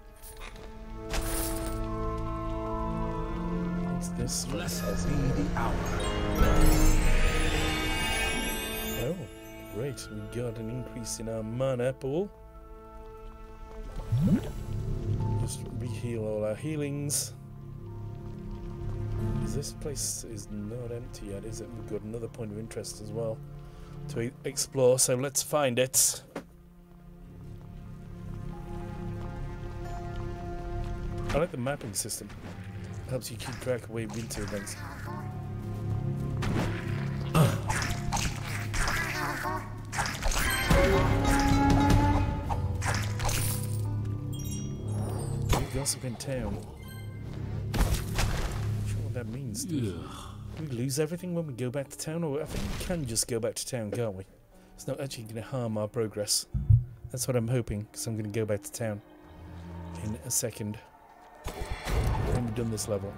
What's this? Blessed be the hour. Oh, great. We got an increase in our mana pool. Just re-heal all our healings. This place is not empty yet, is it? We've got another point of interest as well to explore, so let's find it. I like the mapping system. Helps you keep track of where winter events. Gossip in town. Not sure what that means. Do we lose everything when we go back to town? Or I think we can just go back to town, can't we? It's not actually going to harm our progress. That's what I'm hoping, because I'm going to go back to town in a second when we've done this level.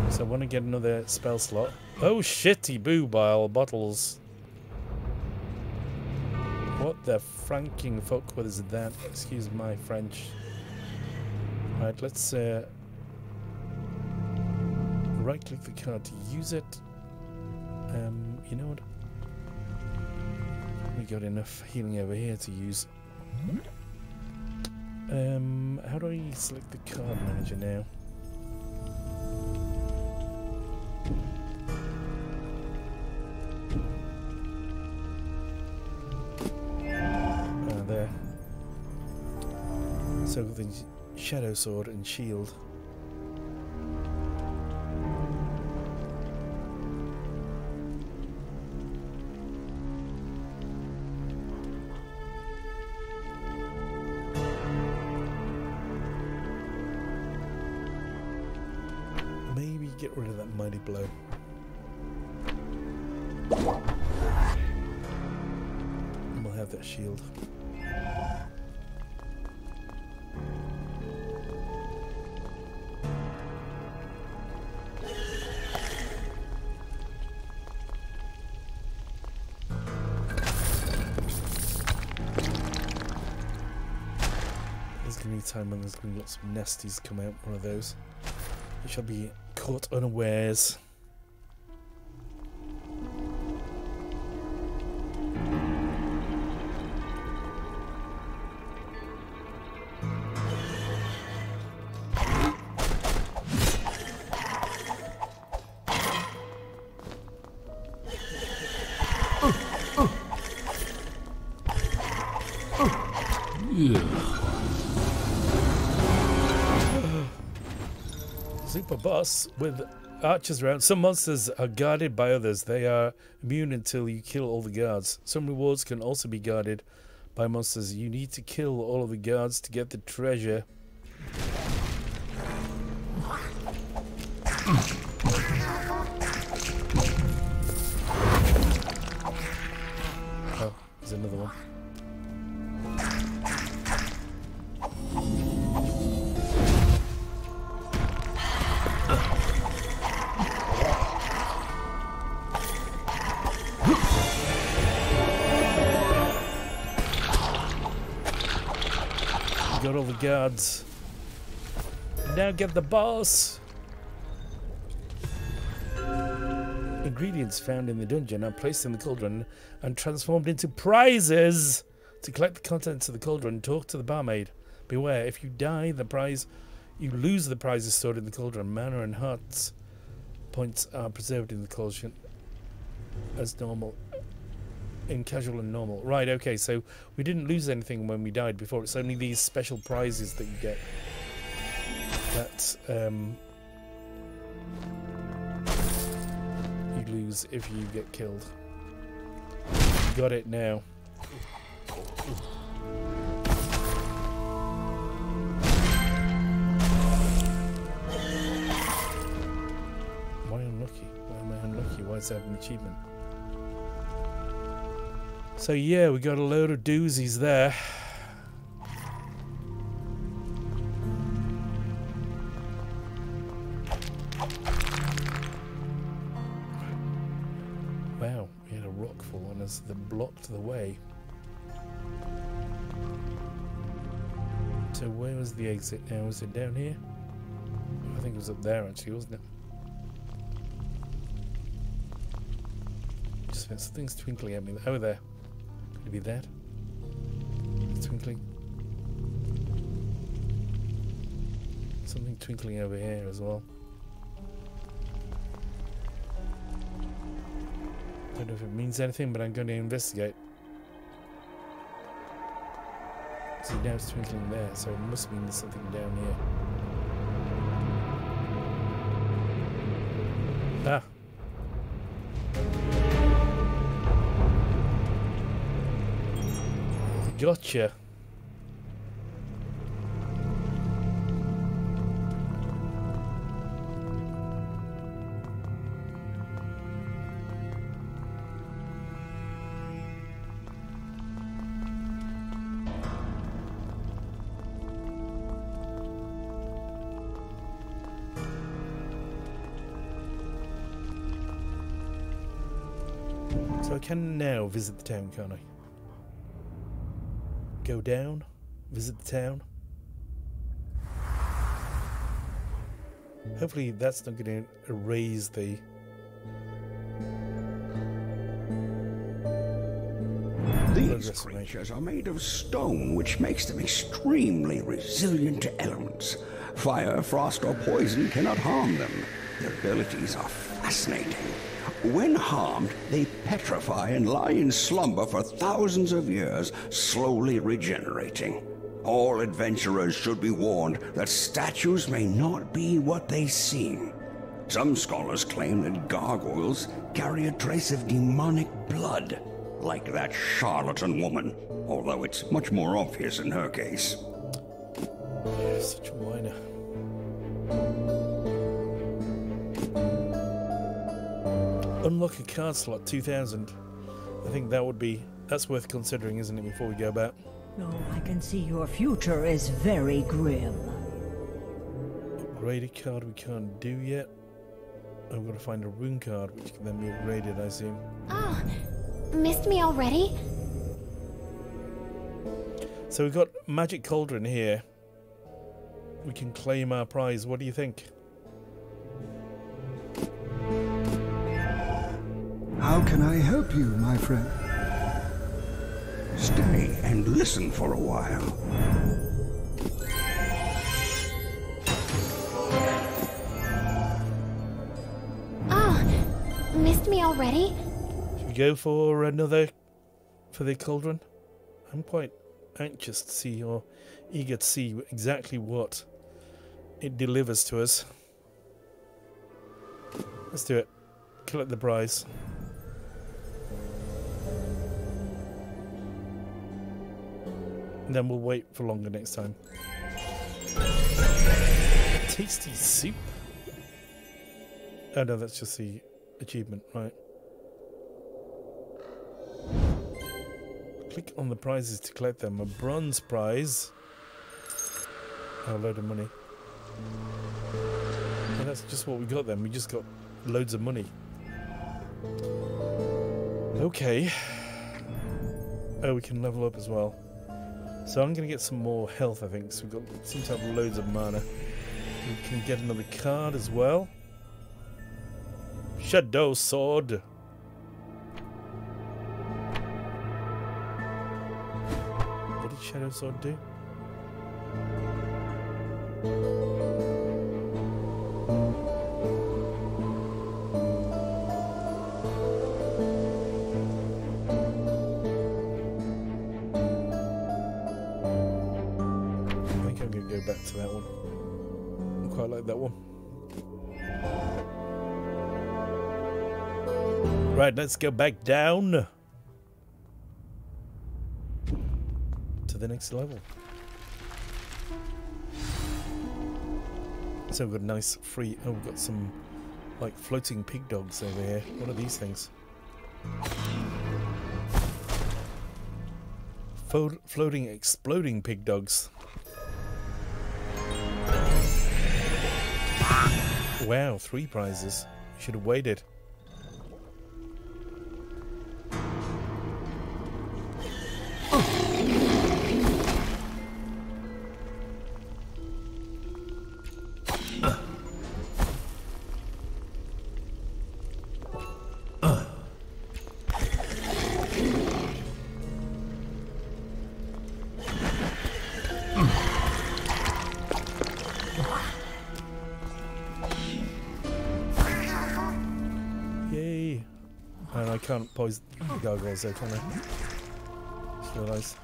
So I want to get another spell slot. Oh, shitty boo-bile bottles. What the franking fuck was that? Excuse my French. Right, let's right-click the card to use it. You know what? We got enough healing over here to use. How do I select the card manager now? There. So the Shadow Sword and Shield. Maybe get rid of that mighty blow. And we'll have that shield. Time when there's going to be lots of nesties come out, one of those. We shall be caught unawares. Super boss with archers around. Some monsters are guarded by others. They are immune until you kill all the guards. Some rewards can also be guarded by monsters. You need to kill all of the guards to get the treasure. Oh, there's another one. Got all the guards. Now get the boss. Ingredients found in the dungeon are placed in the cauldron and transformed into prizes. To collect the contents of the cauldron, talk to the barmaid. Beware, if you die, you lose the prizes stored in the cauldron. Mana and hearts points are preserved in the cauldron. as normal. In casual and normal. Right, okay, so we didn't lose anything when we died before. It's only these special prizes that you get. That you lose if you get killed. Got it now. Why unlucky? Why am I unlucky? Why is that an achievement? So yeah, we got a load of doozies there. Wow, we had a rock fall on us that blocked the way. So where was the exit now? Was it down here? I think it was up there actually, wasn't it? Just something's twinkling at me. Oh, there. Could it be that? It's twinkling. Something twinkling over here as well. Don't know if it means anything, but I'm going to investigate. See, now it's twinkling there, so it must mean there's something down here. Ah. Gotcha. So I can now visit the town, can't I? Go down, visit the town. Hopefully that's not going to erase the... These creatures are made of stone, which makes them extremely resilient to elements. Fire, frost, or poison cannot harm them. Their abilities are fascinating. When harmed, they petrify and lie in slumber for thousands of years, slowly regenerating. All adventurers should be warned that statues may not be what they seem. Some scholars claim that gargoyles carry a trace of demonic blood, like that charlatan woman, although it's much more obvious in her case. Such a whiner. Unlock a card slot 2000. I think that's worth considering, isn't it, before we go about? No, I can see your future is very grim. Upgrade a card we can't do yet. I've got to find a rune card which can then be upgraded, I assume. Oh, missed me already? So we've got Magic Cauldron here. We can claim our prize. What do you think? How can I help you, my friend? Stay and listen for a while. Oh, missed me already? Should we go for the cauldron? I'm quite anxious to see, or eager to see exactly what it delivers to us. Let's do it. Collect the prize. And then we'll wait for longer next time. Tasty soup? Oh no, that's just the achievement, right. Click on the prizes to collect them. A bronze prize. Oh, a load of money. And that's just what we got then. We just got loads of money. Okay. Oh, we can level up as well. So I'm going to get some more health, I think. So we seem to have loads of mana. We can get another card as well. Shadow Sword. What did Shadow Sword do? back to that one. I quite like that one. Right, let's go back down to the next level. So we've got a nice free... Oh, we've got some, like, floating pig dogs over here. What are these things? Floating, exploding pig dogs. Wow, 3 prizes. Should have waited. And I can't poison the gargoyles though, can I? Just realised.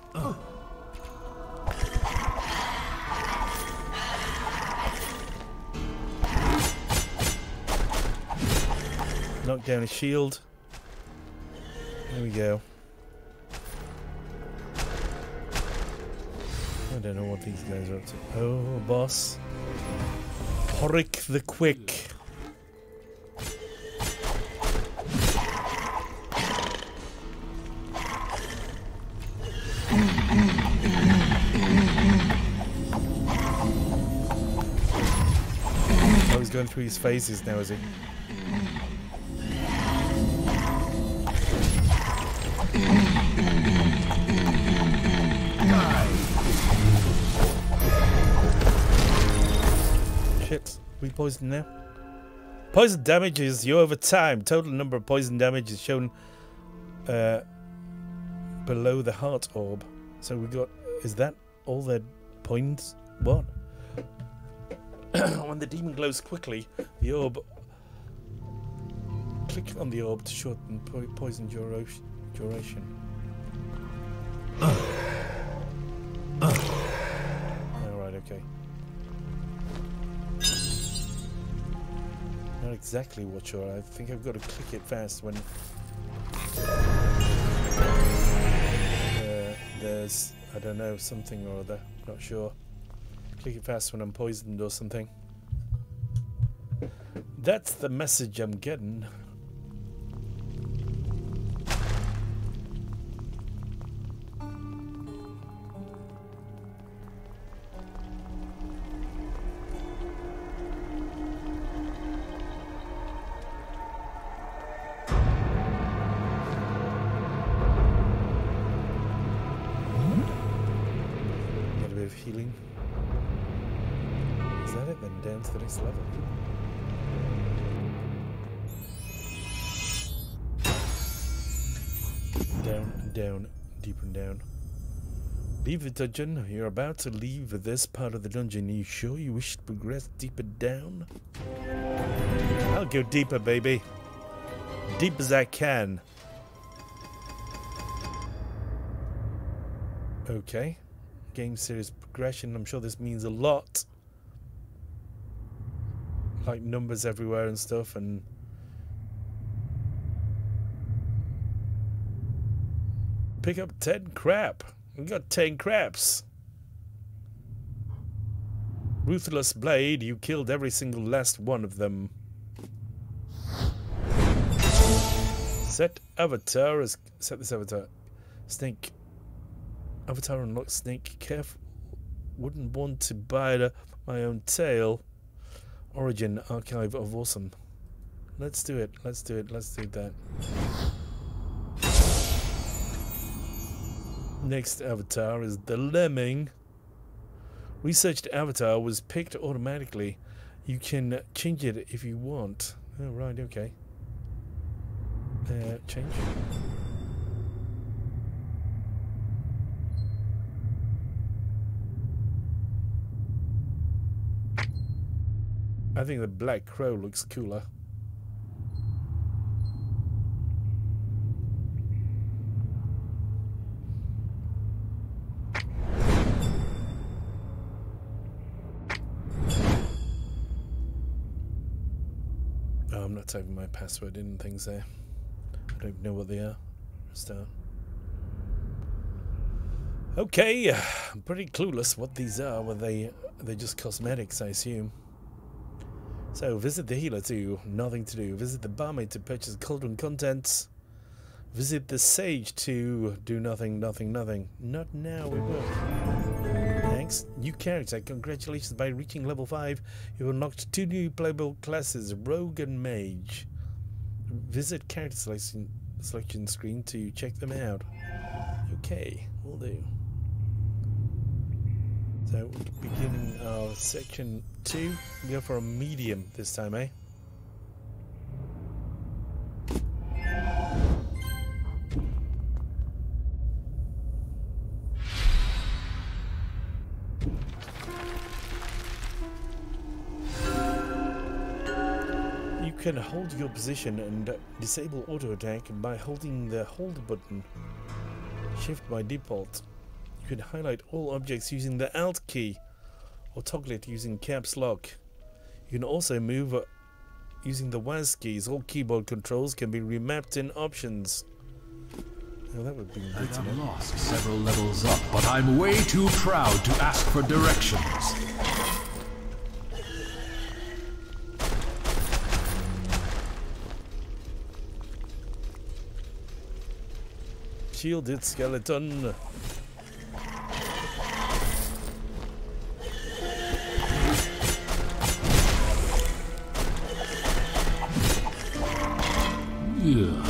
Knock down a shield. There we go. I don't know what these guys are up to. Oh, boss. Horik the Quick. Oh, he's going through his phases now, is he? Shit, we poisoned now? Poison damage is you over time. Total number of poison damage is shown below the heart orb. So we got, is that all the points? What? When the demon glows quickly, the orb, click on the orb to shorten poison duration. Alright, okay. Not exactly what sure. I think I've got to click it fast when there's, I don't know, something or other. Not sure. Click it fast when I'm poisoned or something. That's the message I'm getting. Healing. Is that it then? Down to the next level. Down and down, deeper and down. Leave the dungeon. You're about to leave this part of the dungeon. Are you sure you wish to progress deeper down? I'll go deeper, baby. Deep as I can. Okay. Game series progression. I'm sure this means a lot. Like numbers everywhere and stuff, and pick up 10 crap. We got 10 craps. Ruthless Blade, you killed every single last one of them. Set this avatar. Snake. Avatar unlocks Snake. Careful. Wouldn't want to bite my own tail. Origin Archive of Awesome. Let's do it. Let's do it. Let's do that. Next avatar is the Lemming. Researched avatar was picked automatically. You can change it if you want. Oh, right, okay. Change. I think the Black Crow looks cooler. Oh, I'm not typing my password in things there. I don't even know what they are. Start. Okay, I'm pretty clueless what these are. Well, they're just cosmetics, I assume. So, visit the healer to nothing to do. Visit the barmaid to purchase cauldron contents. Visit the sage to do nothing, nothing, nothing. Not now, we will. Thanks. New character. Congratulations, by reaching level 5, you unlocked 2 new playable classes, Rogue and Mage. Visit character selection screen to check them out. Okay, will do. So, beginning of section 2. We go for a medium this time, eh? You can hold your position and disable auto attack by holding the hold button. Shift by default. You can highlight all objects using the Alt key or toggle it using caps lock. You can also move using the WASD keys. All keyboard controls can be remapped in options. Oh, that would be I good to have know. lost several levels up, but I'm way too proud to ask for directions. Shielded skeleton. Yeah.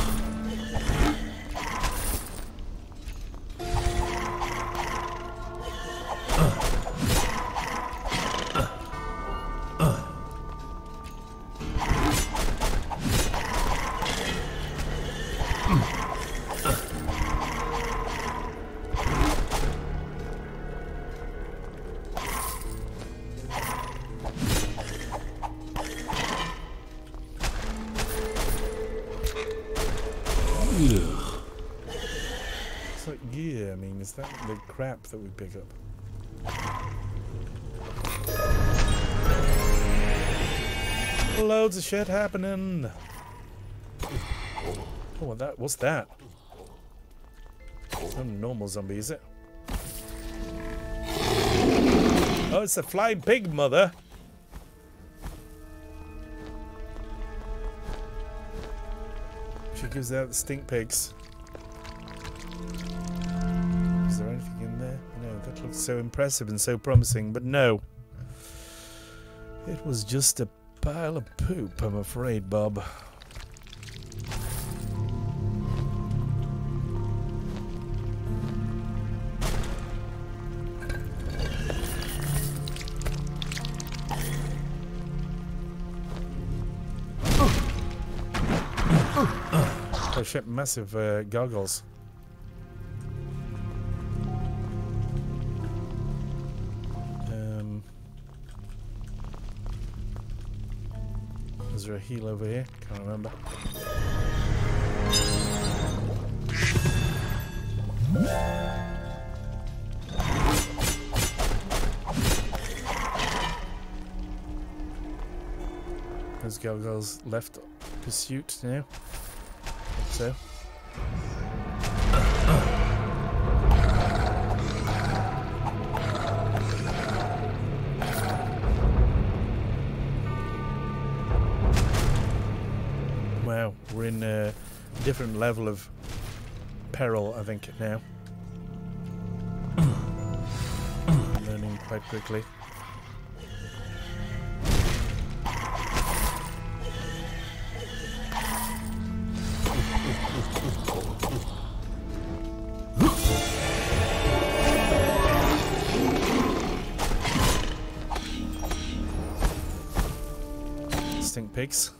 It's like, yeah, I mean, is that the crap that we pick up? Loads of shit happening. Oh, what's that? It's not a normal zombie, is it? Oh, it's a flying pig, mother. She gives out the stink pigs. Is there anything in there? No, that looks so impressive and so promising, but no. It was just a pile of poop, I'm afraid, Bob. Oh shit, massive goggles. Is there a heal over here? Can't remember. Those goggles left pursuit now. So. Wow, we're in a different level of peril, I think, now. Learning quite quickly. Stink pigs.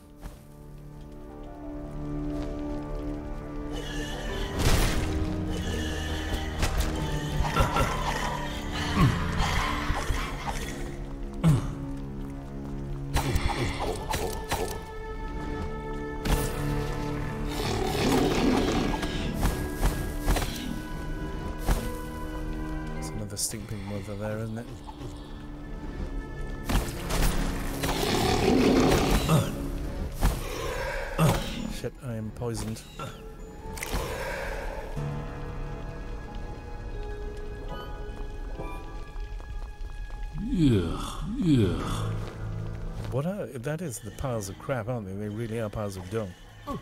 There's another stink pig mother there, isn't it? Shit, I am poisoned. Yeah. What are... That is the piles of crap, aren't they? They really are piles of dung. Pick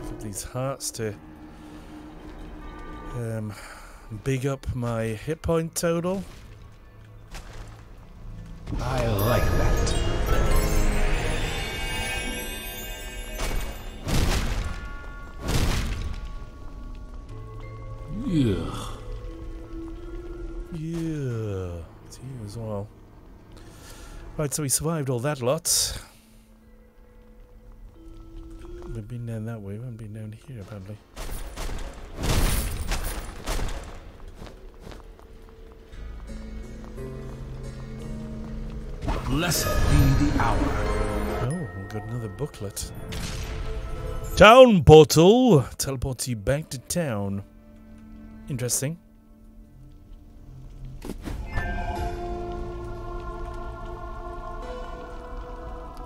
up these hearts to big up my hit point total. I like that. Yeah. Yeah, it's you as well. Right, so we survived all that lot. We've been down that way, we haven't been down here apparently. Blessed be the hour. Oh, we've got another booklet. Town portal! Teleports you back to town. Interesting.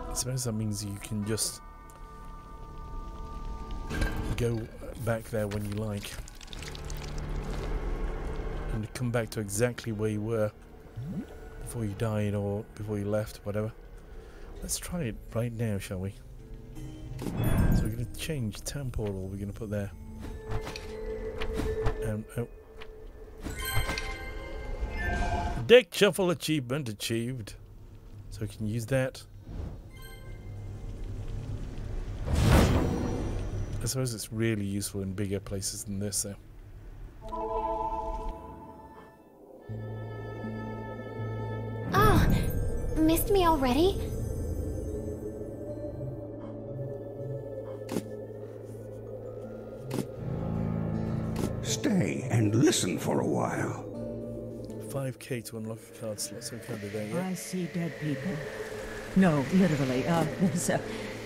I suppose that means you can just go back there when you like. And come back to exactly where you were before you died or before you left, whatever. Let's try it right now, shall we? So we're going to change town portal, we're going to put there. Oh. Deck shuffle achievement achieved. So we can use that. I suppose it's really useful in bigger places than this, though. Oh, missed me already? Stay and listen for a while. 5k to unlock a card slot, so we can't do that yet. I see dead people. No, literally.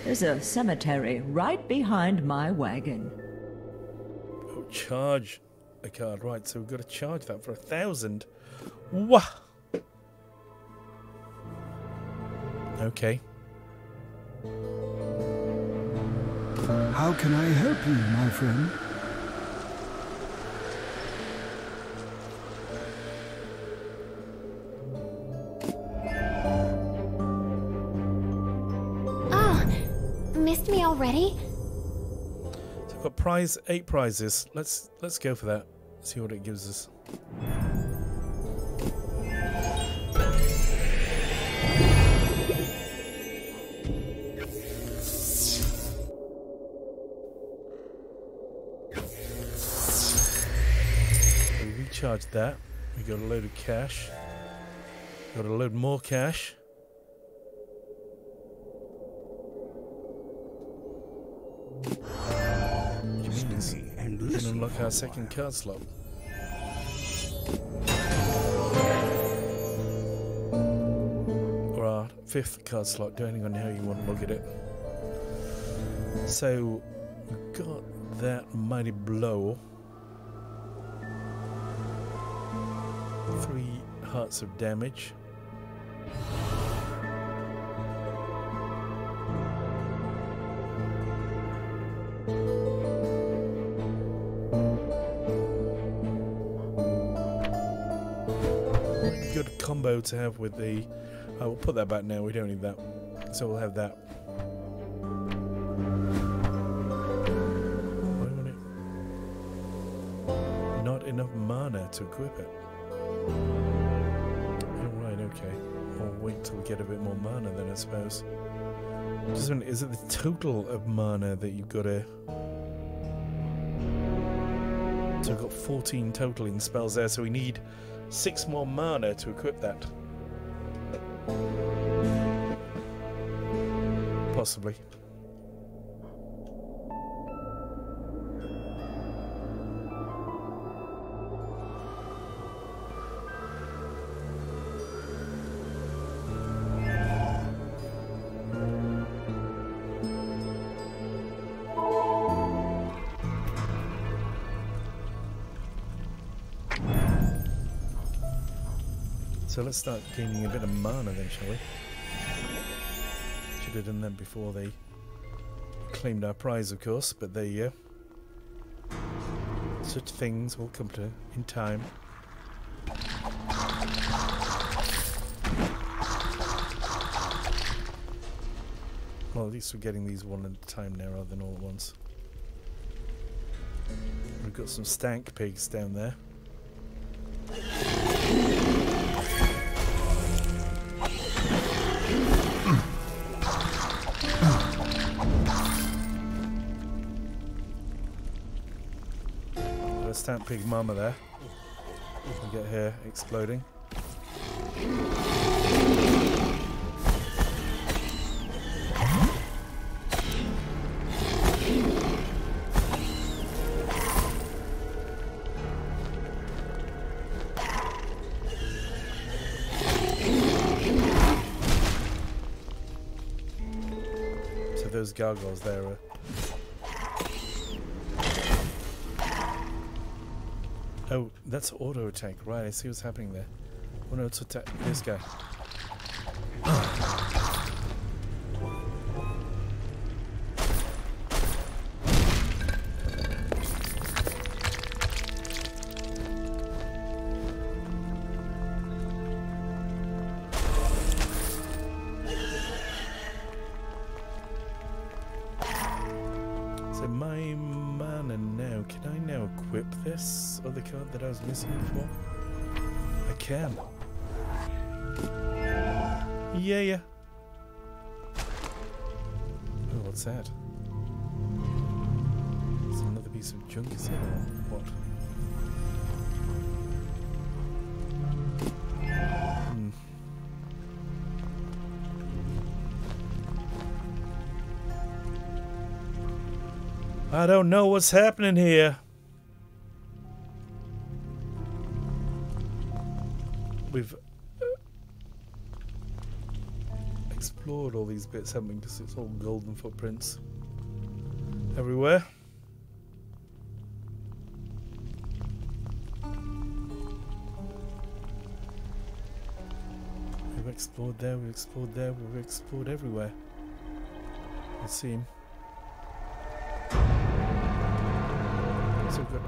There's a cemetery right behind my wagon. Oh, charge a card, right, so we've got to charge that for 1,000. Wah! Okay. How can I help you, my friend? Missed me already? So I've got 8 prizes. Let's go for that. See what it gives us. So we recharged that. We got a load of cash. Got a load more cash. We can unlock our second card slot. Or our 5th card slot, depending on how you want to look at it. So, we've got that mighty blow. 3 hearts of damage. Good combo to have with the... I will put that back now, we don't need that. So we'll have that. Why won't it? Not enough mana to equip it. Oh, right, okay. I'll wait till we get a bit more mana then, I suppose. Is it the total of mana that you've got to... So we've got 14 total in spells there, so we need 6 more mana to equip that. Possibly. So let's start gaining a bit of mana then, shall we? Should have done that before they claimed our prize, of course, but there you go. Such things will come to in time. Well, at least we're getting these one at a time now rather than all at once. We've got some stank pigs down there. Got a stank pig mama there. We get her exploding. Those gargoyles there are... Oh, that's auto attack. Right, I see what's happening there. Oh no, it's attack this guy. This other card that I was missing before? I can. Yeah. Oh, what's that? There's another piece of junk, is it, or what? I don't know what's happening here. We've explored all these bits, haven't we? Because it's all golden footprints everywhere. We've explored there, we've explored there, we've explored everywhere. It seems. So we've got...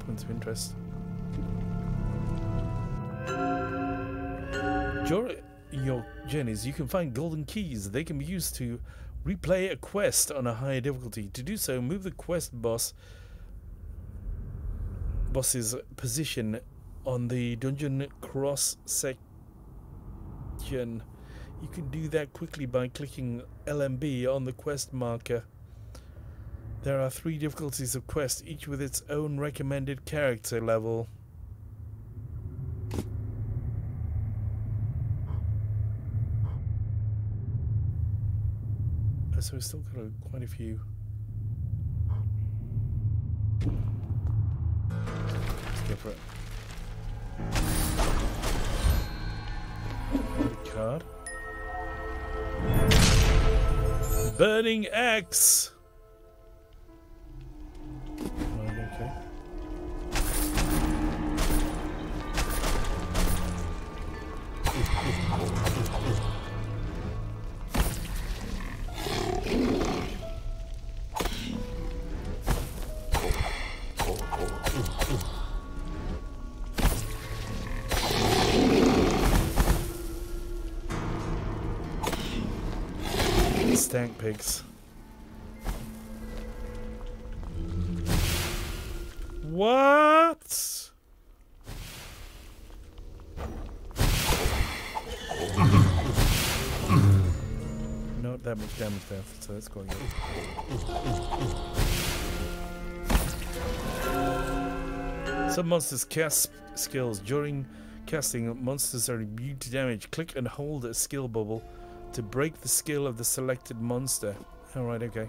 Points of interest. During your journeys, you can find golden keys. They can be used to replay a quest on a higher difficulty. To do so, move the quest boss's position on the dungeon cross section. You can do that quickly by clicking LMB on the quest marker. There are 3 difficulties of quest, each with its own recommended character level. So we've still got quite a few. Let's go for it. Card. Burning Axe! Okay. Stank pigs. What? Not that much damage there, so that's quite good. Some monsters cast skills. During casting, monsters are immune to damage. Click and hold a skill bubble to break the skill of the selected monster. Alright, okay.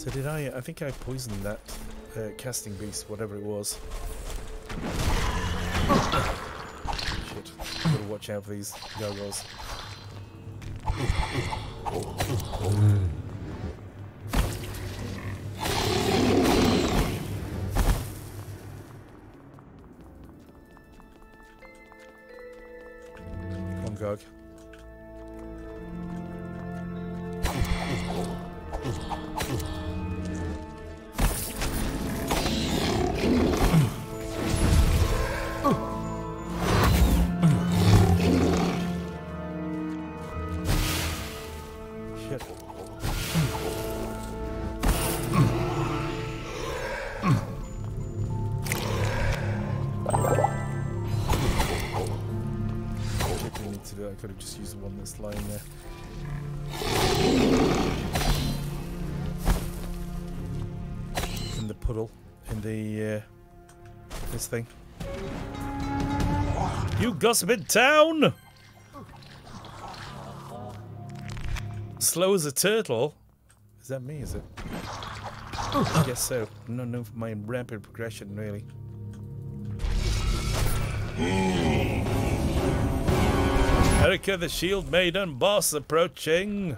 So did I think I poisoned that casting beast, whatever it was. Shit. Gotta watch out for these gargoyles. Come on, Garg. Shit. Didn't need to do that. I could have just used the one that's lying there. In the puddle, in the this thing. You gossiping town! Slow as a turtle. Is that me? Is it? I guess so. No, no, for my rapid progression, really. Erica, the Shield Maiden boss approaching.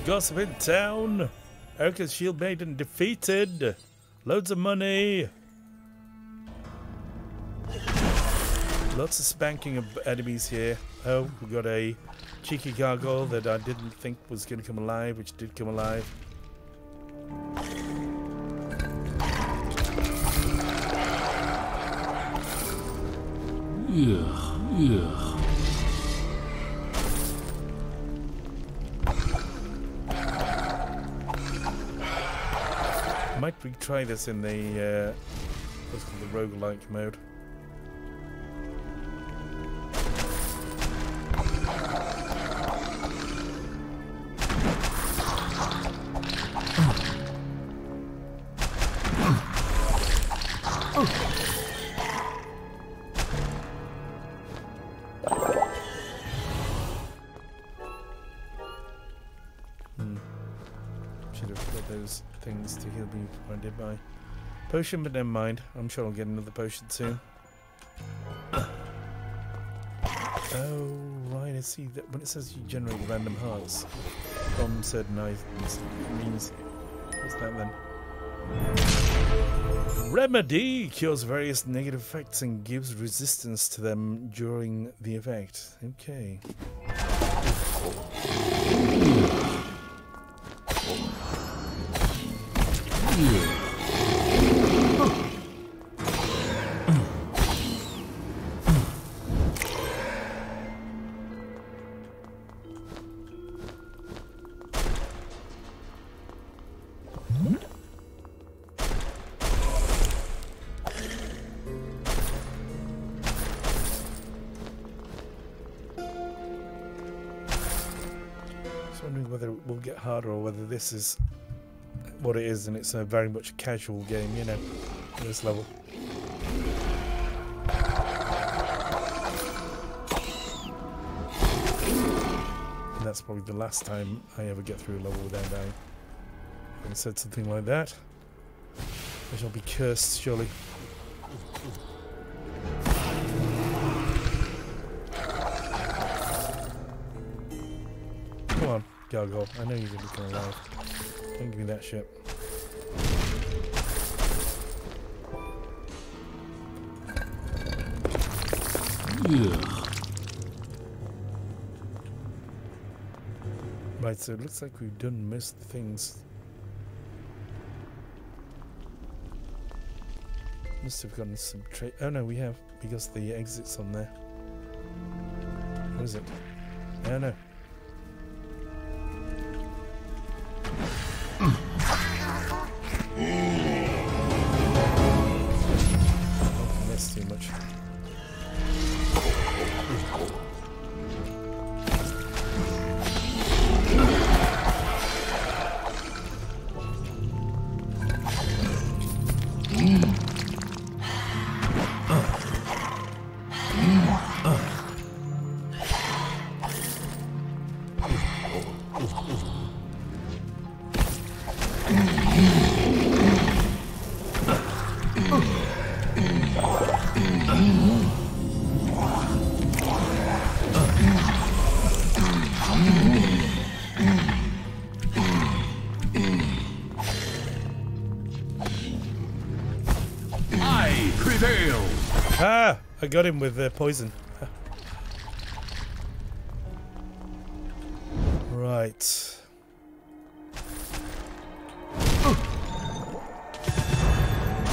Gossip in town. Erica's Shield Maiden defeated. Loads of money. Lots of spanking of enemies here. Oh, we got a cheeky gargoyle that I didn't think was going to come alive, which did come alive. Yeah. Might retry this in the what's called the roguelike mode. Should have got those things to heal me before I did my potion, but never mind. I'm sure I'll get another potion soon. Oh, right, I see that when it says you generate random hearts from certain items, it means, what's that then? Remedy cures various negative effects and gives resistance to them during the effect. Okay. Just wondering whether it will get harder or whether this is what it is and it's a very much a casual game, you know, at this level. And that's probably the last time I ever get through a level without dying. Having said something like that, I shall be cursed, surely. Come on, gargoyle. I know you're going to come alive. Don't give me that shit. Yeah. Right, so it looks like we've done most of the things. Must have gotten some oh no, we have, because the exit's on there. What is it? I don't know. I prevail. Ah! I got him with poison. Right.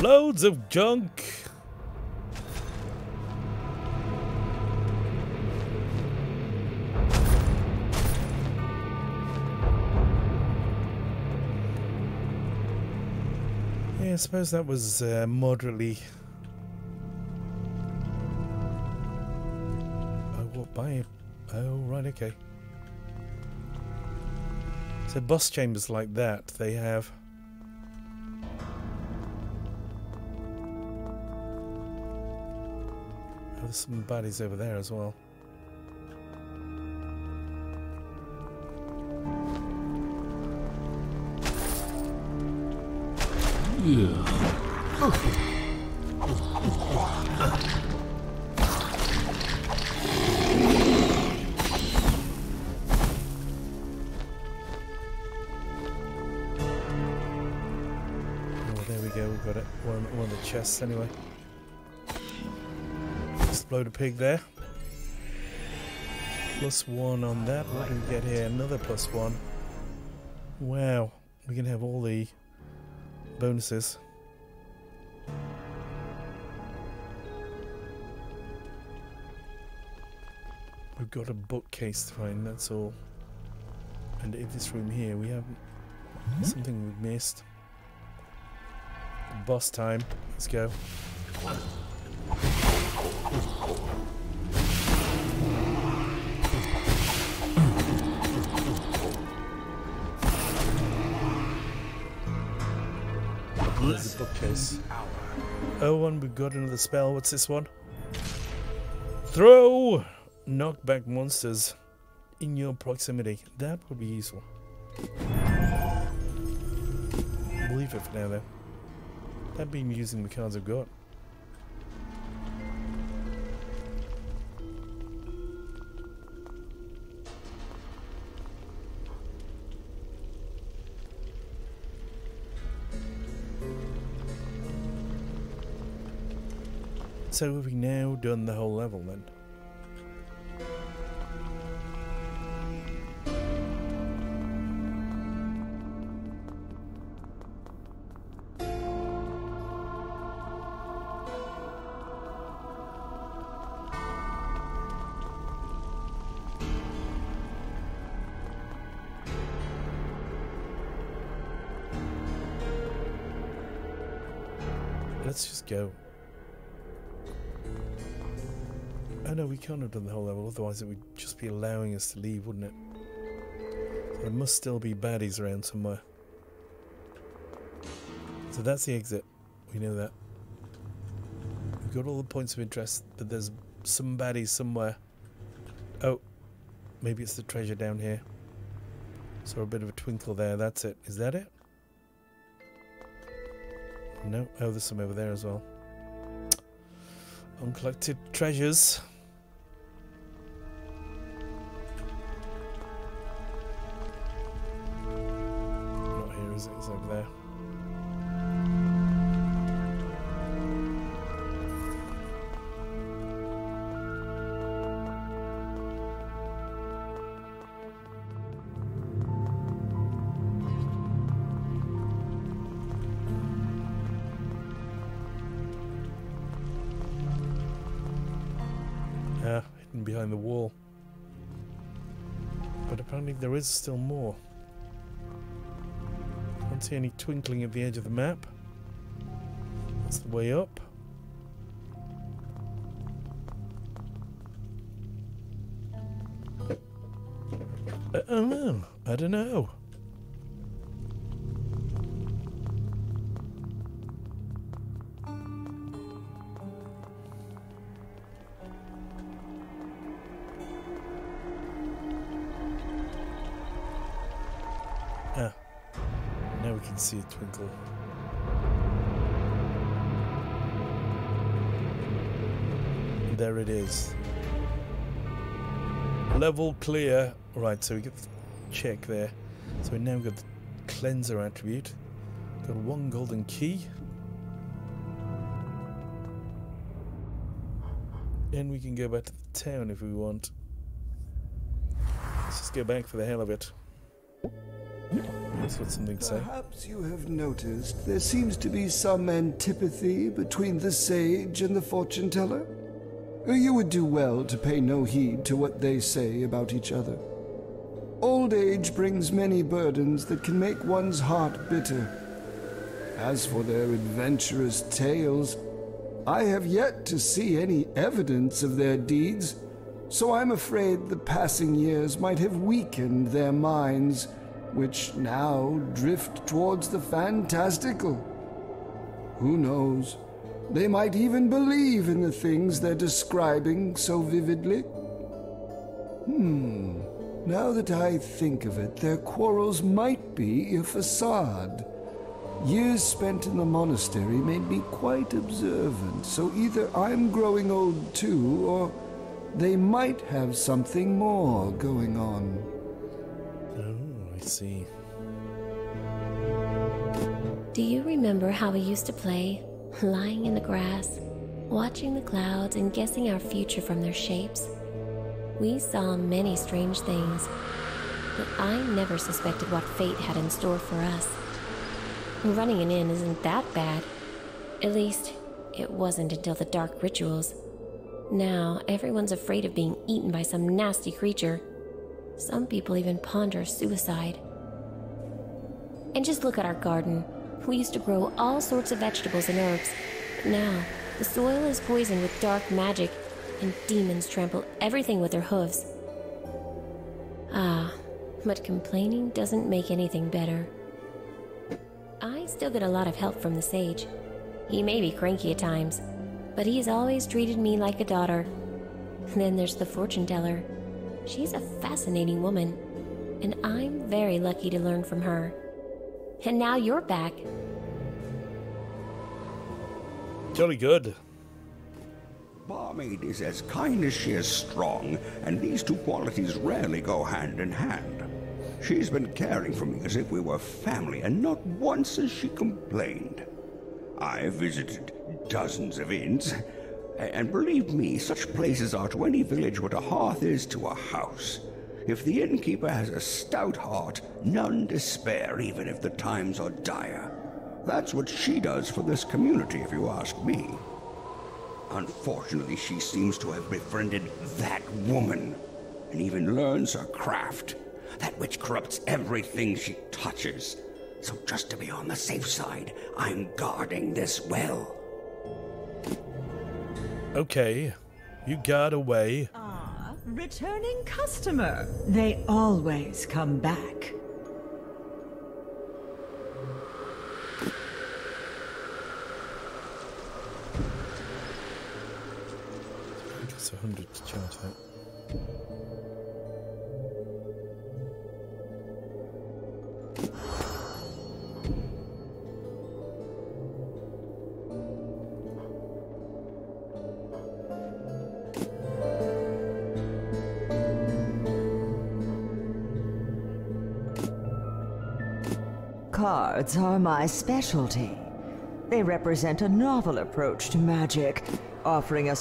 Loads of junk. Yeah, I suppose that was moderately. I walked by it. Oh, right, okay. So boss chambers like that, they have. Oh, there's some baddies over there as well. Got it. One of the chests anyway. Explode a pig there. +1 on that. What do we get here? Another +1. Wow. We can have all the bonuses. We've got a bookcase to find, that's all. And in this room here we have something we've missed. Boss time. Let's go. There's a bookcase. Oh, and we've got another spell. What's this one? Throw knockback monsters in your proximity. That would be useful. We'll leave it for now, though. I've been using the cards I've got. So have we now done the whole level then? Let's just go. Oh no, we can't have done the whole level, otherwise it would just be allowing us to leave, wouldn't it? So there must still be baddies around somewhere. So that's the exit. We know that. We've got all the points of interest, but there's some baddies somewhere. Oh, maybe it's the treasure down here. Saw a bit of a twinkle there, that's it. Is that it? No. Oh, there's some over there as well. Uncollected treasures. Not here, is it? It's over there. Hidden behind the wall. But apparently there is still more. Can't see any twinkling at the edge of the map. That's the way up. Oh, I don't know. can see a twinkle. There it is. Level clear. Right, so we get the check there. So we now got the cleanser attribute. Got one golden key. And we can go back to the town if we want. Let's just go back for the hell of it. That's what something to say. Perhaps you have noticed there seems to be some antipathy between the sage and the fortune teller. You would do well to pay no heed to what they say about each other. Old age brings many burdens that can make one's heart bitter. As for their adventurous tales, I have yet to see any evidence of their deeds, so I'm afraid the passing years might have weakened their minds, which now drift towards the fantastical. Who knows? They might even believe in the things they're describing so vividly. Now that I think of it, their quarrels might be a facade. Years spent in the monastery made me quite observant, so either I'm growing old too, or they might have something more going on. Oh, I see. Do you remember how we used to play, lying in the grass, watching the clouds and guessing our future from their shapes? We saw many strange things, but I never suspected what fate had in store for us. Running an inn isn't that bad. At least, it wasn't until the dark rituals. Now, everyone's afraid of being eaten by some nasty creature. Some people even ponder suicide. And just look at our garden. We used to grow all sorts of vegetables and herbs. But now, the soil is poisoned with dark magic, and demons trample everything with their hooves. But complaining doesn't make anything better. I still get a lot of help from the sage. He may be cranky at times, but he's always treated me like a daughter. Then there's the fortune teller. She's a fascinating woman, and I'm very lucky to learn from her. And now you're back. Jolly good. Barmaid is as kind as she is strong, and these two qualities rarely go hand in hand. She's been caring for me as if we were family, and not once has she complained. I've visited dozens of inns, and believe me, such places are to any village what a hearth is to a house. If the innkeeper has a stout heart, none despair, even if the times are dire. That's what she does for this community, if you ask me. Unfortunately, she seems to have befriended that woman, and even learns her craft. That which corrupts everything she touches. So just to be on the safe side, I'm guarding this well. Okay, you got away. Returning customer. They always come back. I think it's 100 to charge that. Cards are my specialty. They represent a novel approach to magic, offering a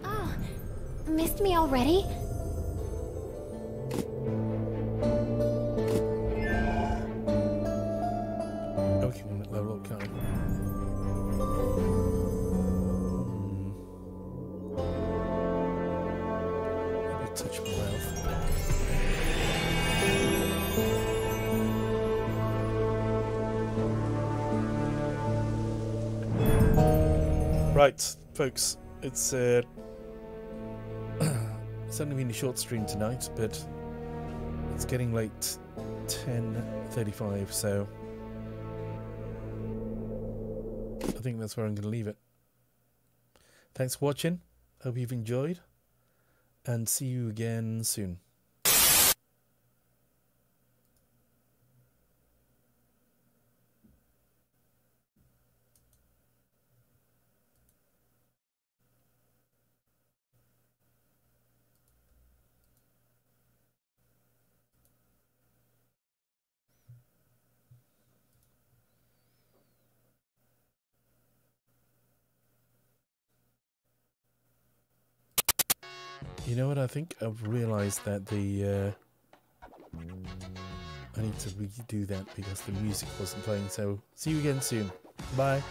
Oh, missed me already? Okay, level up, can't I? Touch my health. Right, folks, it's it's only been a short stream tonight, but it's getting late, 10:35, so I think that's where I'm going to leave it. Thanks for watching. Hope you've enjoyed. and see you again soon. You know what? I think I've realised that I need to redo that because the music wasn't playing. So see you again soon. Bye.